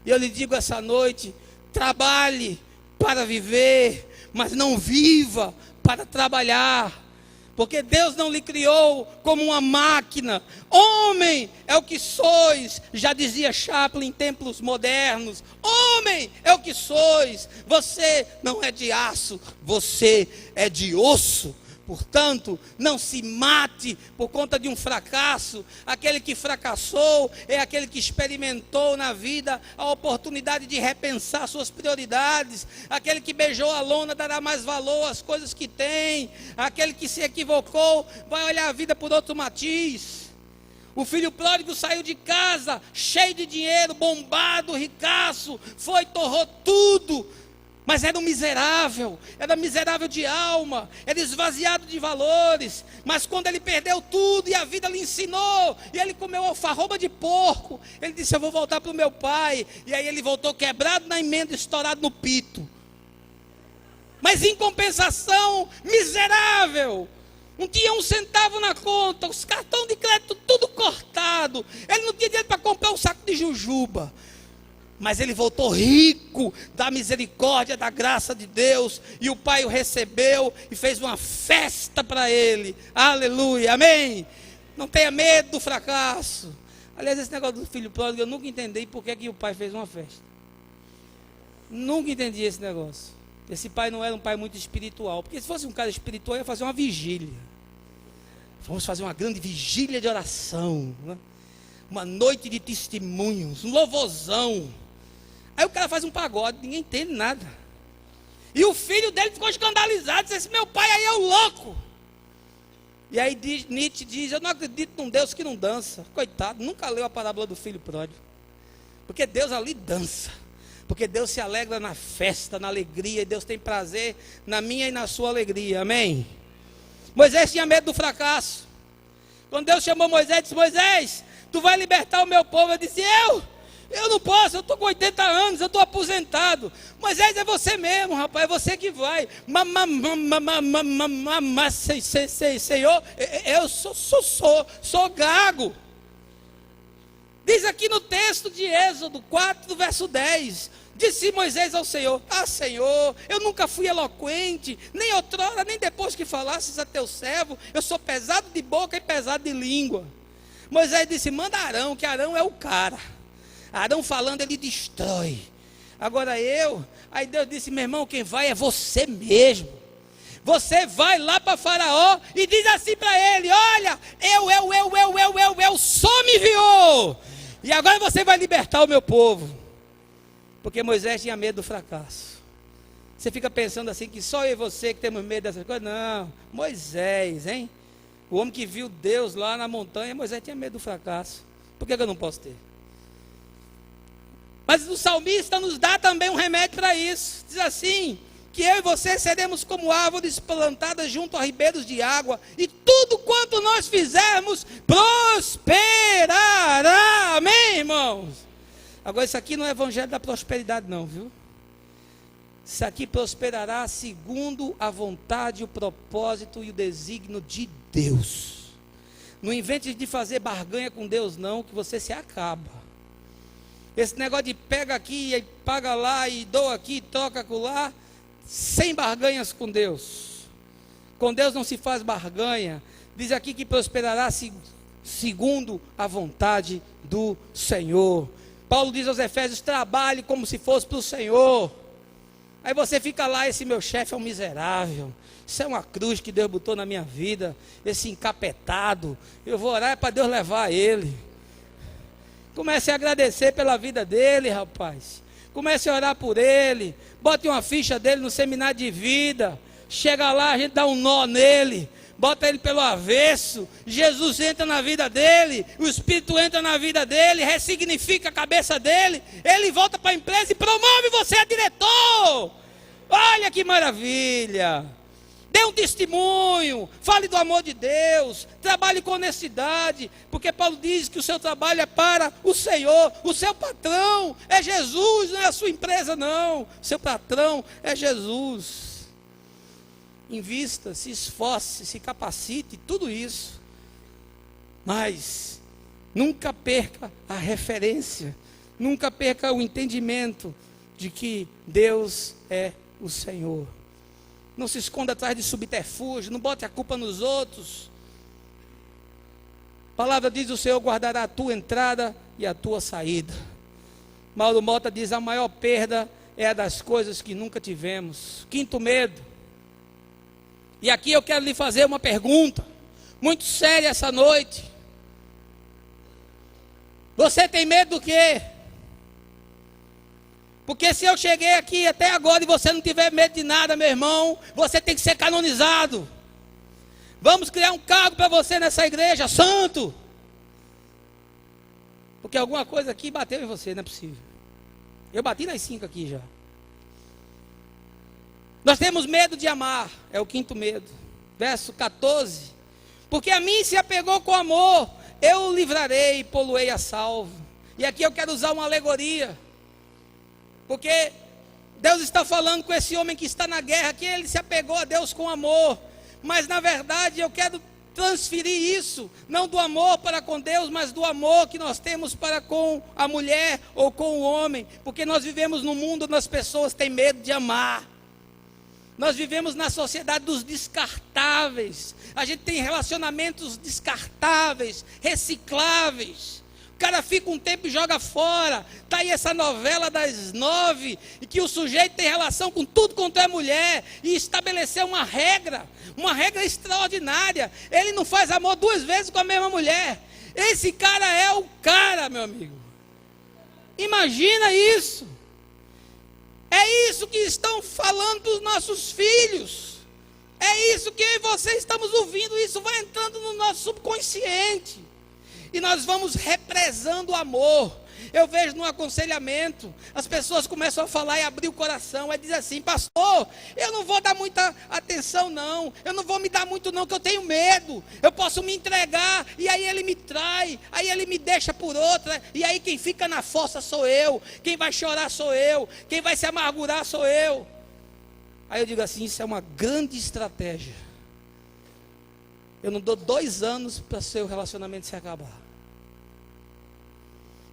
E eu lhe digo essa noite: trabalhe para viver, mas não viva para trabalhar. Porque Deus não lhe criou como uma máquina. Homem é o que sois, já dizia Chaplin em tempos modernos. Homem é o que sois. Você não é de aço, você é de osso. Portanto, não se mate por conta de um fracasso. Aquele que fracassou é aquele que experimentou na vida a oportunidade de repensar suas prioridades. Aquele que beijou a lona dará mais valor às coisas que tem. Aquele que se equivocou vai olhar a vida por outro matiz. O filho pródigo saiu de casa cheio de dinheiro, bombado, ricaço, foi, torrou tudo. Mas era um miserável, era miserável de alma, era esvaziado de valores. Mas quando ele perdeu tudo e a vida lhe ensinou, e ele comeu alfarroba de porco, ele disse: eu vou voltar para o meu pai. E aí ele voltou quebrado na emenda, estourado no pito. Mas em compensação, miserável. Não tinha um centavo na conta, os cartões de crédito tudo cortado. Ele não tinha dinheiro para comprar um saco de jujuba. Mas ele voltou rico da misericórdia, da graça de Deus. E o pai o recebeu e fez uma festa para ele. Aleluia, amém. Não tenha medo do fracasso. Aliás, esse negócio do filho pródigo, eu nunca entendi por que o pai fez uma festa. Nunca entendi esse negócio. Esse pai não era um pai muito espiritual. Porque se fosse um cara espiritual, ia fazer uma vigília. Vamos fazer uma grande vigília de oração, né? Uma noite de testemunhos, um louvorzão. Aí o cara faz um pagode, ninguém entende nada. E o filho dele ficou escandalizado, disse: meu pai aí é o louco. E aí Nietzsche diz: eu não acredito num Deus que não dança. Coitado, nunca leu a parábola do filho pródigo. Porque Deus ali dança. Porque Deus se alegra na festa, na alegria. E Deus tem prazer na minha e na sua alegria, amém. Moisés tinha medo do fracasso. Quando Deus chamou Moisés, disse: Moisés, tu vai libertar o meu povo. Eu disse: eu não posso, eu estou com 80 anos, eu estou aposentado. Moisés, é você mesmo, rapaz, é você que vai. Senhor, eu sou gago. Diz aqui no texto de Êxodo 4, verso 10. Disse Moisés ao Senhor: Senhor, eu nunca fui eloquente, nem outrora, nem depois que falasses a teu servo. Eu sou pesado de boca e pesado de língua. Moisés disse: manda Arão, que Arão é o cara. Arão falando, ele destrói. Agora aí Deus disse: meu irmão, quem vai é você mesmo. Você vai lá para Faraó e diz assim para ele: olha, eu só me enviou. E agora você vai libertar o meu povo. Porque Moisés tinha medo do fracasso. Você fica pensando assim que só eu e você que temos medo dessas coisas? Não, Moisés, hein? O homem que viu Deus lá na montanha, Moisés tinha medo do fracasso. Por que eu não posso ter? Mas o salmista nos dá também um remédio para isso. Diz assim, que eu e você seremos como árvores plantadas junto a ribeiros de água, e tudo quanto nós fizermos prosperará. Amém, irmãos? Agora, isso aqui não é evangelho da prosperidade não, viu? Isso aqui prosperará segundo a vontade, o propósito e o desígnio de Deus. Não invente de fazer barganha com Deus não, que você se acaba. Esse negócio de pega aqui e paga lá, e doa aqui e troca lá, sem barganhas com Deus. Com Deus não se faz barganha. Diz aqui que prosperará segundo a vontade do Senhor. Paulo diz aos Efésios, trabalhe como se fosse para o Senhor. Aí você fica lá, esse meu chefe é um miserável, isso é uma cruz que Deus botou na minha vida, esse encapetado, eu vou orar para Deus levar ele. Comece a agradecer pela vida dele, rapaz. Comece a orar por ele, bote uma ficha dele no seminário de vida, chega lá, a gente dá um nó nele, bota ele pelo avesso, Jesus entra na vida dele, o Espírito entra na vida dele, ressignifica a cabeça dele, ele volta para a empresa e promove você a diretor. Olha que maravilha! Dê um testemunho, fale do amor de Deus, trabalhe com honestidade, porque Paulo diz que o seu trabalho é para o Senhor, o seu patrão é Jesus, não é a sua empresa não, o seu patrão é Jesus. Invista, se esforce, se capacite, tudo isso. Mas nunca perca a referência, nunca perca o entendimento de que Deus é o Senhor. Não se esconda atrás de subterfúgio, não bote a culpa nos outros. A palavra diz, o Senhor guardará a tua entrada e a tua saída. Mauro Mota diz, a maior perda é a das coisas que nunca tivemos. Quinto medo. E aqui eu quero lhe fazer uma pergunta, muito séria essa noite. Você tem medo do quê? Porque se eu cheguei aqui até agora e você não tiver medo de nada, meu irmão, você tem que ser canonizado. Vamos criar um cargo para você nessa igreja, santo. Porque alguma coisa aqui bateu em você, não é possível. Eu bati nas 5 aqui já. Nós temos medo de amar, é o quinto medo. Verso 14. Porque a mim se apegou com amor, eu o livrarei e poluei a salvo. E aqui eu quero usar uma alegoria. Porque Deus está falando com esse homem que está na guerra, que ele se apegou a Deus com amor. Mas na verdade eu quero transferir isso, não do amor para com Deus, mas do amor que nós temos para com a mulher ou com o homem. Porque nós vivemos num mundo onde as pessoas têm medo de amar. Nós vivemos na sociedade dos descartáveis. A gente tem relacionamentos descartáveis, recicláveis. O cara fica um tempo e joga fora. Está aí essa novela das 9, e que o sujeito tem relação com tudo quanto é mulher, e estabeleceu uma regra extraordinária. Ele não faz amor 2 vezes com a mesma mulher. Esse cara é o cara, meu amigo. Imagina isso. É isso que estão falando dos nossos filhos. É isso que eu e você estamos ouvindo. Isso vai entrando no nosso subconsciente. E nós vamos represando o amor. Eu vejo no aconselhamento, as pessoas começam a falar e abrir o coração. Aí diz assim, pastor, eu não vou dar muita atenção não. Eu não vou me dar muito não, que eu tenho medo. Eu posso me entregar, e aí ele me trai. Aí ele me deixa por outra. E aí quem fica na fossa sou eu. Quem vai chorar sou eu. Quem vai se amargurar sou eu. Aí eu digo assim, isso é uma grande estratégia. Eu não dou 2 anos para seu relacionamento se acabar.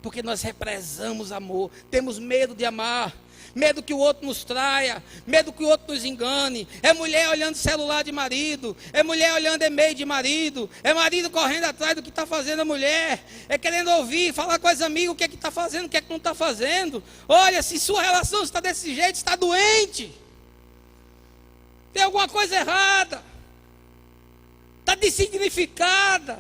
Porque nós represamos amor, temos medo de amar, medo que o outro nos traia, medo que o outro nos engane. É mulher olhando celular de marido, é mulher olhando e-mail de marido, é marido correndo atrás do que está fazendo a mulher, é querendo ouvir, falar com as amigas o que é que está fazendo, o que é que não está fazendo. Olha, se sua relação está desse jeito, está doente, tem alguma coisa errada, está designificada,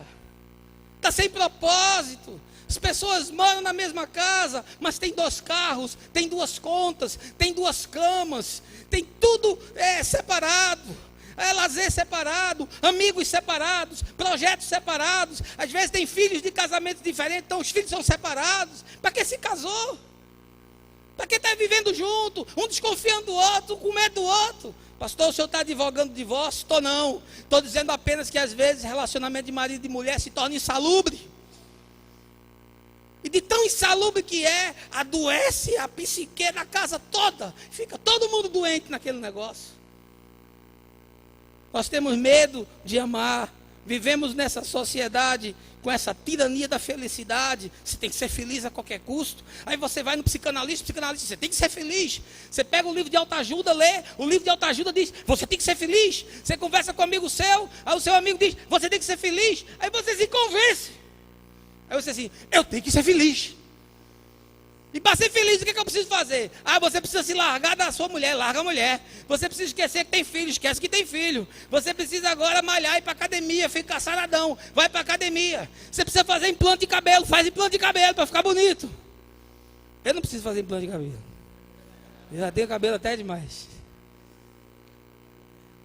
está sem propósito. As pessoas moram na mesma casa, mas tem 2 carros, tem 2 contas, tem 2 camas, tem tudo separado. é lazer separado, amigos separados, projetos separados. Às vezes tem filhos de casamentos diferentes, então os filhos são separados. Para que se casou? Para que está vivendo junto, um desconfiando do outro, com medo do outro? Pastor, o senhor está advogando divórcio? Estou não. Estou dizendo apenas que às vezes relacionamento de marido e mulher se torna insalubre. E de tão insalubre que é, adoece a psique na casa toda. Fica todo mundo doente naquele negócio. Nós temos medo de amar. Vivemos nessa sociedade com essa tirania da felicidade. Você tem que ser feliz a qualquer custo. Aí você vai no psicanalista, você tem que ser feliz. Você pega o livro de autoajuda, lê. O livro de autoajuda diz, você tem que ser feliz. Você conversa com um amigo seu, aí o seu amigo diz, você tem que ser feliz. Aí você se convence. Aí você diz assim, eu tenho que ser feliz. E para ser feliz, o que eu preciso fazer? Ah, você precisa se largar da sua mulher, larga a mulher. Você precisa esquecer que tem filho, esquece que tem filho. Você precisa agora malhar, ir para academia, ficar saradão, vai para academia. Você precisa fazer implante de cabelo, faz implante de cabelo para ficar bonito. Eu não preciso fazer implante de cabelo. Eu já tenho cabelo até demais.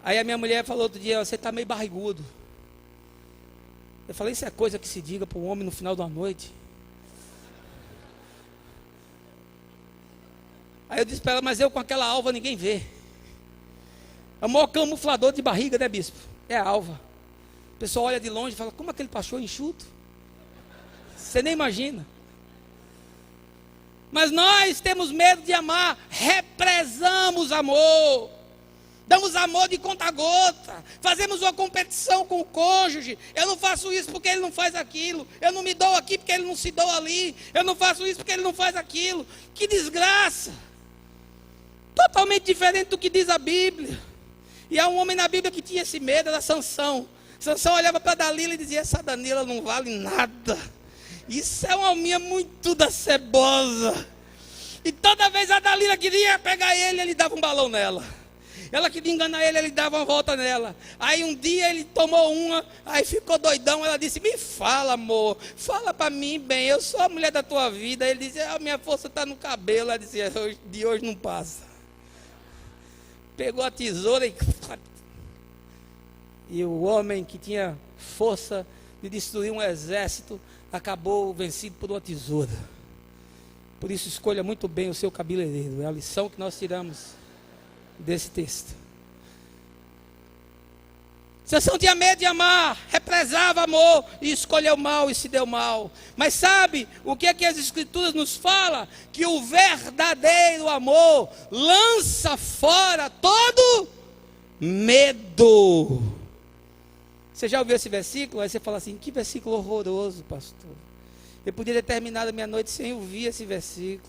Aí a minha mulher falou outro dia, você está meio barrigudo. Eu falei, isso é coisa que se diga para o homem no final da noite. Aí eu disse para ela, mas eu com aquela alva ninguém vê. É o maior camuflador de barriga, né, bispo? É a alva. O pessoal olha de longe e fala, como aquele pastor enxuto? Você nem imagina. Mas nós temos medo de amar, represamos amor. Damos amor de conta-gota, fazemos uma competição com o cônjuge. Eu não faço isso porque ele não faz aquilo. Eu não me dou aqui porque ele não se doa ali. Eu não faço isso porque ele não faz aquilo. Que desgraça! Totalmente diferente do que diz a Bíblia. E há um homem na Bíblia que tinha esse medo, era Sansão. Sansão olhava para Dalila e dizia, essa Danila não vale nada. Isso é uma alminha muito da cebosa. E toda vez a Dalila queria pegar ele dava um balão nela. Ela queria enganar ele dava uma volta nela. Aí um dia ele tomou uma, aí ficou doidão. Ela disse, me fala, amor, fala para mim bem, eu sou a mulher da tua vida. Ele disse, a minha força está no cabelo. Ela disse, de hoje não passa. Pegou a tesoura e o homem que tinha força de destruir um exército acabou vencido por uma tesoura. Por isso escolha muito bem o seu cabeleireiro. É a lição que nós tiramos desse texto. Sansão tinha medo de amar, represava amor e escolheu mal e se deu mal. Mas sabe o que é que as escrituras nos falam? Que o verdadeiro amor lança fora todo medo. Você já ouviu esse versículo? Aí você fala assim, que versículo horroroso, pastor. Eu poderia ter terminado a minha noite sem ouvir esse versículo.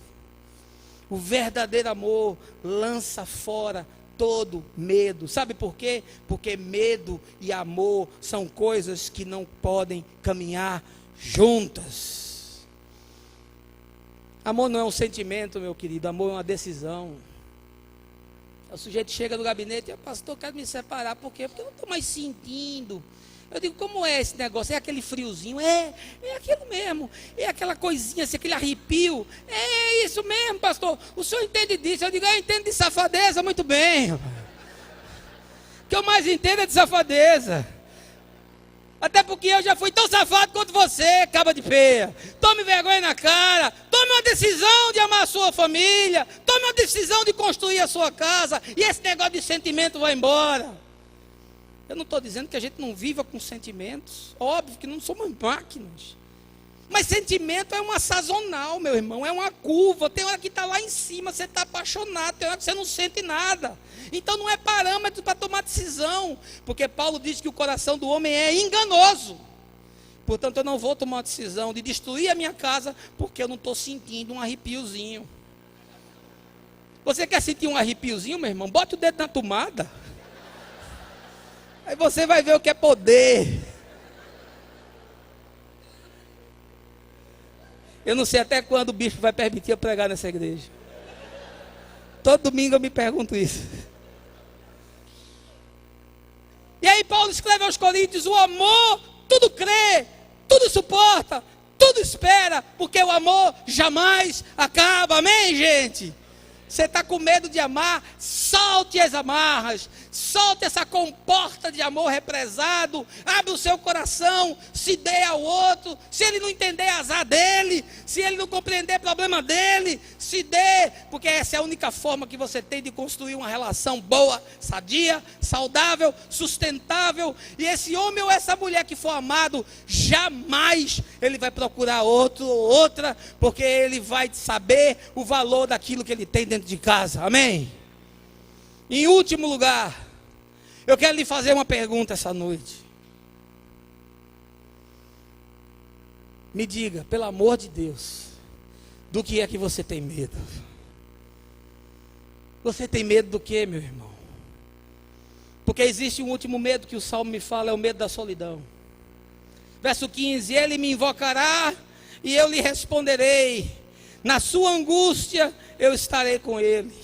O verdadeiro amor lança fora todo medo. Sabe por quê? Porque medo e amor são coisas que não podem caminhar juntas. Amor não é um sentimento, meu querido. Amor é uma decisão. O sujeito chega no gabinete e pastor, eu quero me separar. Por quê? Porque eu não estou mais sentindo. Eu digo, como é esse negócio? É aquele friozinho? É aquilo mesmo. É aquela coisinha assim, aquele arrepio. É isso mesmo, pastor. O senhor entende disso? Eu digo, eu entendo de safadeza muito bem. O que eu mais entendo é de safadeza. Até porque eu já fui tão safado quanto você, caba de peia. Tome vergonha na cara. Tome uma decisão de amar a sua família. Tome uma decisão de construir a sua casa. E esse negócio de sentimento vai embora. Eu não estou dizendo que a gente não viva com sentimentos. Óbvio que não somos máquinas. Mas sentimento é uma sazonal, meu irmão. É uma curva. Tem hora que está lá em cima, você está apaixonado. Tem hora que você não sente nada. Então não é parâmetro para tomar decisão. Porque Paulo diz que o coração do homem é enganoso. Portanto, eu não vou tomar uma decisão de destruir a minha casa porque eu não estou sentindo um arrepiozinho. Você quer sentir um arrepiozinho, meu irmão? Bota o dedo na tomada. Aí você vai ver o que é poder. Eu não sei até quando o bispo vai permitir eu pregar nessa igreja. Todo domingo eu me pergunto isso. E aí Paulo escreve aos Coríntios, o amor tudo crê, tudo suporta, tudo espera, porque o amor jamais acaba. Amém, gente? Você está com medo de amar? Solte as amarras. Solte essa comporta de amor represado, abre o seu coração, se dê ao outro. Se ele não entender, azar dele. Se ele não compreender, problema dele. Se dê, porque essa é a única forma que você tem de construir uma relação boa, sadia, saudável, sustentável. E esse homem ou essa mulher que for amado, jamais ele vai procurar outro ou outra, porque ele vai saber o valor daquilo que ele tem dentro de casa. Amém? Em último lugar, eu quero lhe fazer uma pergunta essa noite. Me diga, pelo amor de Deus, do que é que você tem medo? Você tem medo do que, meu irmão? Porque existe um último medo que o Salmo me fala, é o medo da solidão. Verso 15, ele me invocará e eu lhe responderei. Na sua angústia eu estarei com ele.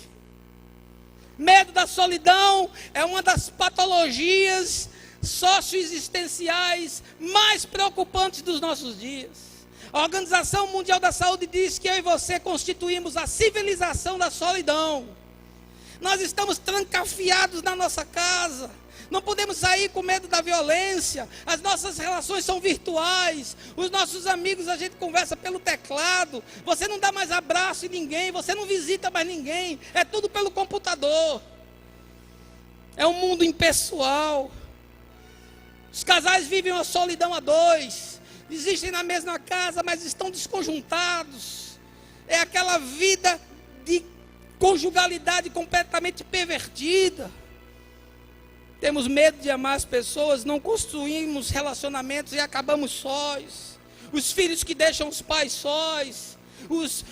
Medo da solidão é uma das patologias socioexistenciais mais preocupantes dos nossos dias. A Organização Mundial da Saúde diz que eu e você constituímos a civilização da solidão. Nós estamos trancafiados na nossa casa. Não podemos sair com medo da violência. As nossas relações são virtuais. Os nossos amigos a gente conversa pelo teclado. Você não dá mais abraço em ninguém. Você não visita mais ninguém. É tudo pelo computador. É um mundo impessoal. Os casais vivem uma solidão a dois. Existem na mesma casa, mas estão desconjuntados. É aquela vida de conjugalidade completamente pervertida. Temos medo de amar as pessoas, não construímos relacionamentos e acabamos sós. Os filhos que deixam os pais sós.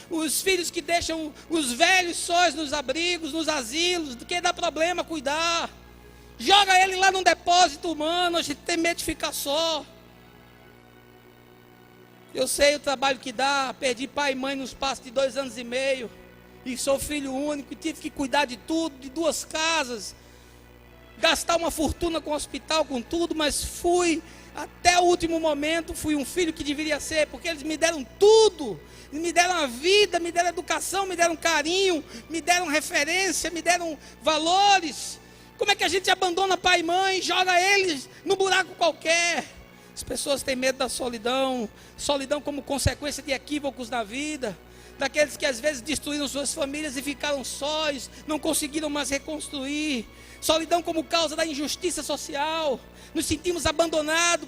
Os filhos que deixam os velhos sós nos abrigos, nos asilos, do que dá problema cuidar. Joga ele lá num depósito humano, a gente tem medo de ficar só. Eu sei o trabalho que dá, perdi pai e mãe no espaço de 2 anos e meio. E sou filho único, e tive que cuidar de tudo, de 2 casas. Gastar uma fortuna com o hospital, com tudo, mas fui, até o último momento, fui um filho que deveria ser, porque eles me deram tudo. Me deram a vida, me deram educação, me deram carinho, me deram referência, me deram valores. Como é que a gente abandona pai e mãe, joga eles no buraco qualquer? As pessoas têm medo da solidão, solidão como consequência de equívocos na vida, daqueles que às vezes destruíram suas famílias e ficaram sós, não conseguiram mais reconstruir. Solidão como causa da injustiça social. Nos sentimos abandonados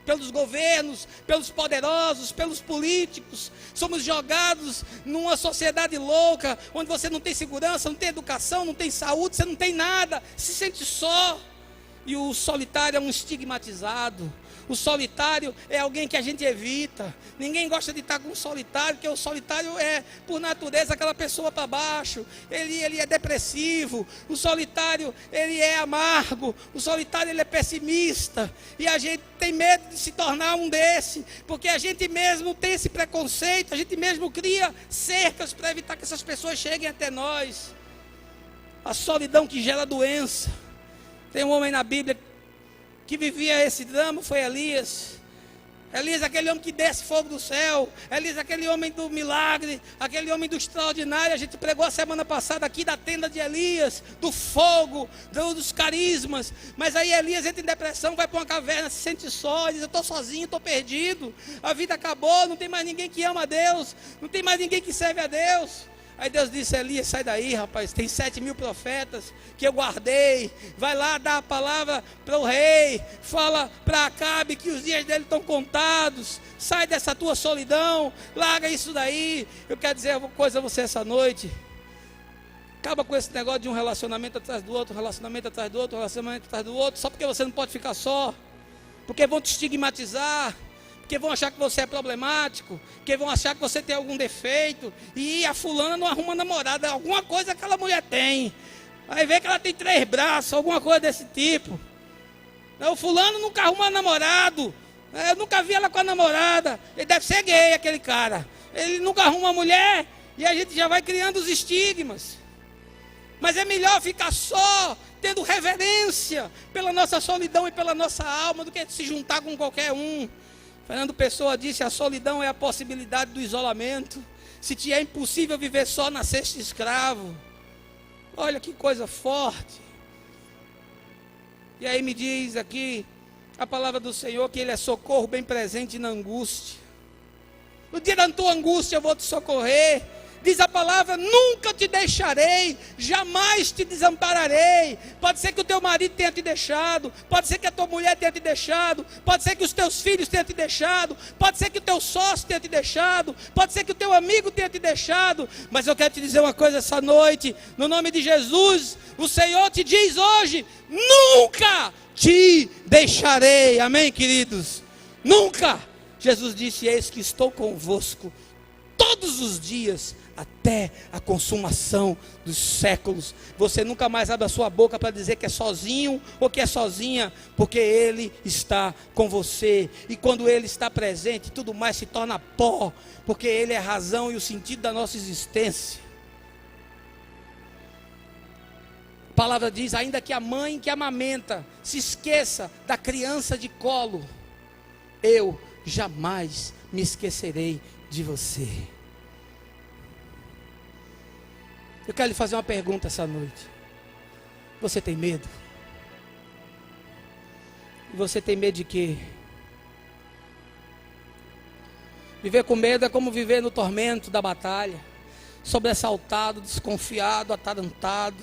pelos governos, pelos poderosos, pelos políticos. Somos jogados numa sociedade louca, onde você não tem segurança, não tem educação, não tem saúde, você não tem nada, se sente só. E o solitário é um estigmatizado. O solitário é alguém que a gente evita. Ninguém gosta de estar com um solitário, porque o solitário é, por natureza, aquela pessoa para baixo. Ele é depressivo. O solitário, ele é amargo. O solitário, ele é pessimista. E a gente tem medo de se tornar um desse, porque a gente mesmo tem esse preconceito, a gente mesmo cria cercas para evitar que essas pessoas cheguem até nós. A solidão que gera doença. Tem um homem na Bíblia que vivia esse drama, foi Elias. Elias, aquele homem que desce fogo do céu. Elias, aquele homem do milagre, aquele homem do extraordinário. A gente pregou a semana passada aqui da tenda de Elias, do fogo, dos carismas. Mas aí Elias entra em depressão, vai para uma caverna, se sente só, diz: eu estou sozinho, estou perdido. A vida acabou, não tem mais ninguém que ama a Deus, não tem mais ninguém que serve a Deus. Aí Deus disse: Elias, sai daí, rapaz, tem 7.000 profetas que eu guardei. Vai lá dar a palavra para o rei. Fala para Acabe que os dias dele estão contados. Sai dessa tua solidão, larga isso daí. Eu quero dizer uma coisa a você essa noite. Acaba com esse negócio de um relacionamento atrás do outro, relacionamento atrás do outro, relacionamento atrás do outro, só porque você não pode ficar só. Porque vão te estigmatizar, porque vão achar que você é problemático, porque vão achar que você tem algum defeito. E a fulana não arruma namorada, alguma coisa aquela mulher tem. Aí vê que ela tem 3 braços, alguma coisa desse tipo. O fulano nunca arruma namorado, eu nunca vi ela com a namorada. Ele deve ser gay, aquele cara. Ele nunca arruma mulher, e a gente já vai criando os estigmas. Mas é melhor ficar só, tendo reverência pela nossa solidão e pela nossa alma, do que se juntar com qualquer um. Fernando Pessoa disse: a solidão é a possibilidade do isolamento. Se te é impossível viver só, nasceste escravo. Olha que coisa forte. E aí me diz aqui a palavra do Senhor que Ele é socorro bem presente na angústia. No dia da tua angústia eu vou te socorrer. Diz a palavra: nunca te deixarei, jamais te desampararei. Pode ser que o teu marido tenha te deixado, pode ser que a tua mulher tenha te deixado, pode ser que os teus filhos tenham te deixado, pode ser que o teu sócio tenha te deixado, pode ser que o teu amigo tenha te deixado. Mas eu quero te dizer uma coisa essa noite, no nome de Jesus. O Senhor te diz hoje: nunca te deixarei. Amém, queridos? Nunca. Jesus disse: eis que estou convosco todos os dias, até a consumação dos séculos. Você nunca mais abre a sua boca para dizer que é sozinho ou que é sozinha, porque Ele está com você. E quando Ele está presente, tudo mais se torna pó, porque Ele é a razão e o sentido da nossa existência. A palavra diz: ainda que a mãe que amamenta se esqueça da criança de colo, eu jamais me esquecerei de você. Eu quero lhe fazer uma pergunta essa noite. Você tem medo? E você tem medo de quê? Viver com medo é como viver no tormento da batalha, sobressaltado, desconfiado, atarantado.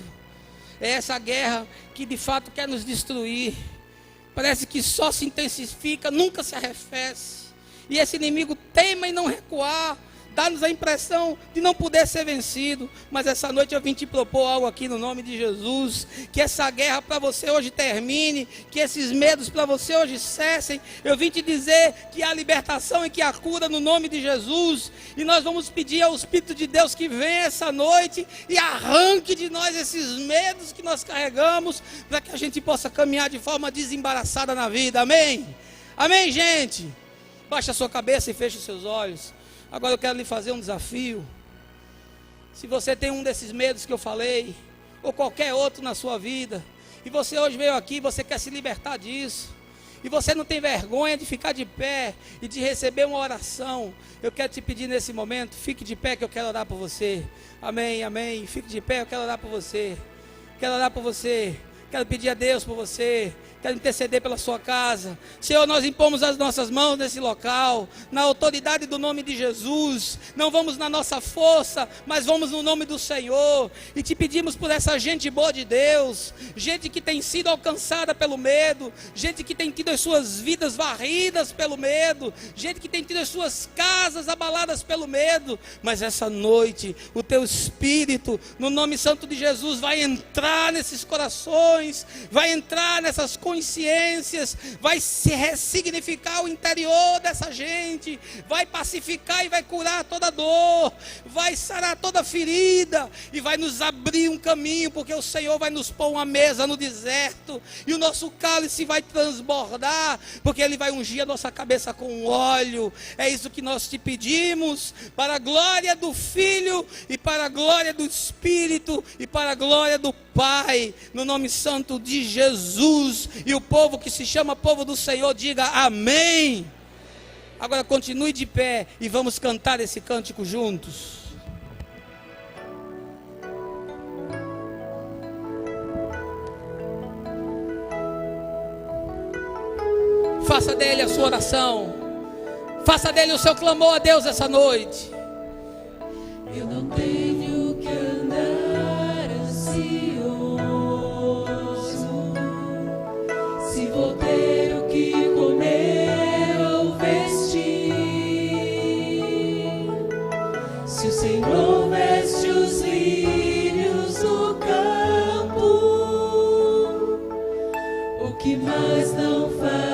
É essa guerra que de fato quer nos destruir. Parece que só se intensifica, nunca se arrefece. E esse inimigo teima em não recuar, dá-nos a impressão de não poder ser vencido. Mas essa noite eu vim te propor algo aqui no nome de Jesus. Que essa guerra para você hoje termine, que esses medos para você hoje cessem. Eu vim te dizer que há libertação e que há cura no nome de Jesus. E nós vamos pedir ao Espírito de Deus que venha essa noite e arranque de nós esses medos que nós carregamos, para que a gente possa caminhar de forma desembaraçada na vida. Amém? Amém, gente? Baixa a sua cabeça e feche os seus olhos. Agora eu quero lhe fazer um desafio. Se você tem um desses medos que eu falei, ou qualquer outro na sua vida, e você hoje veio aqui, você quer se libertar disso, e você não tem vergonha de ficar de pé e de receber uma oração, eu quero te pedir nesse momento, fique de pé que eu quero orar por você. Amém, amém. Fique de pé, eu quero orar por você. Quero orar por você. Quero pedir a Deus por você. Quero interceder pela sua casa. Senhor, nós impomos as nossas mãos nesse local, na autoridade do nome de Jesus. Não vamos na nossa força, mas vamos no nome do Senhor. E te pedimos por essa gente boa de Deus, gente que tem sido alcançada pelo medo, gente que tem tido as suas vidas varridas pelo medo, gente que tem tido as suas casas abaladas pelo medo. Mas essa noite, o teu Espírito, no nome santo de Jesus, vai entrar nesses corações, vai entrar nessas consciências, vai se ressignificar o interior dessa gente, vai pacificar e vai curar toda dor, vai sarar toda ferida e vai nos abrir um caminho, porque o Senhor vai nos pôr uma mesa no deserto e o nosso cálice vai transbordar, porque Ele vai ungir a nossa cabeça com óleo. É isso que nós te pedimos, para a glória do Filho e para a glória do Espírito e para a glória do Pai, no nome santo de Jesus. E o povo que se chama povo do Senhor diga amém. Agora continue de pé e vamos cantar esse cântico juntos. Faça dele a sua oração, faça dele o seu clamor a Deus essa noite. Eu não tenho que andar ansioso, se vou ter o que comer ou vestir. Se o Senhor veste os lírios do campo, o que mais não faz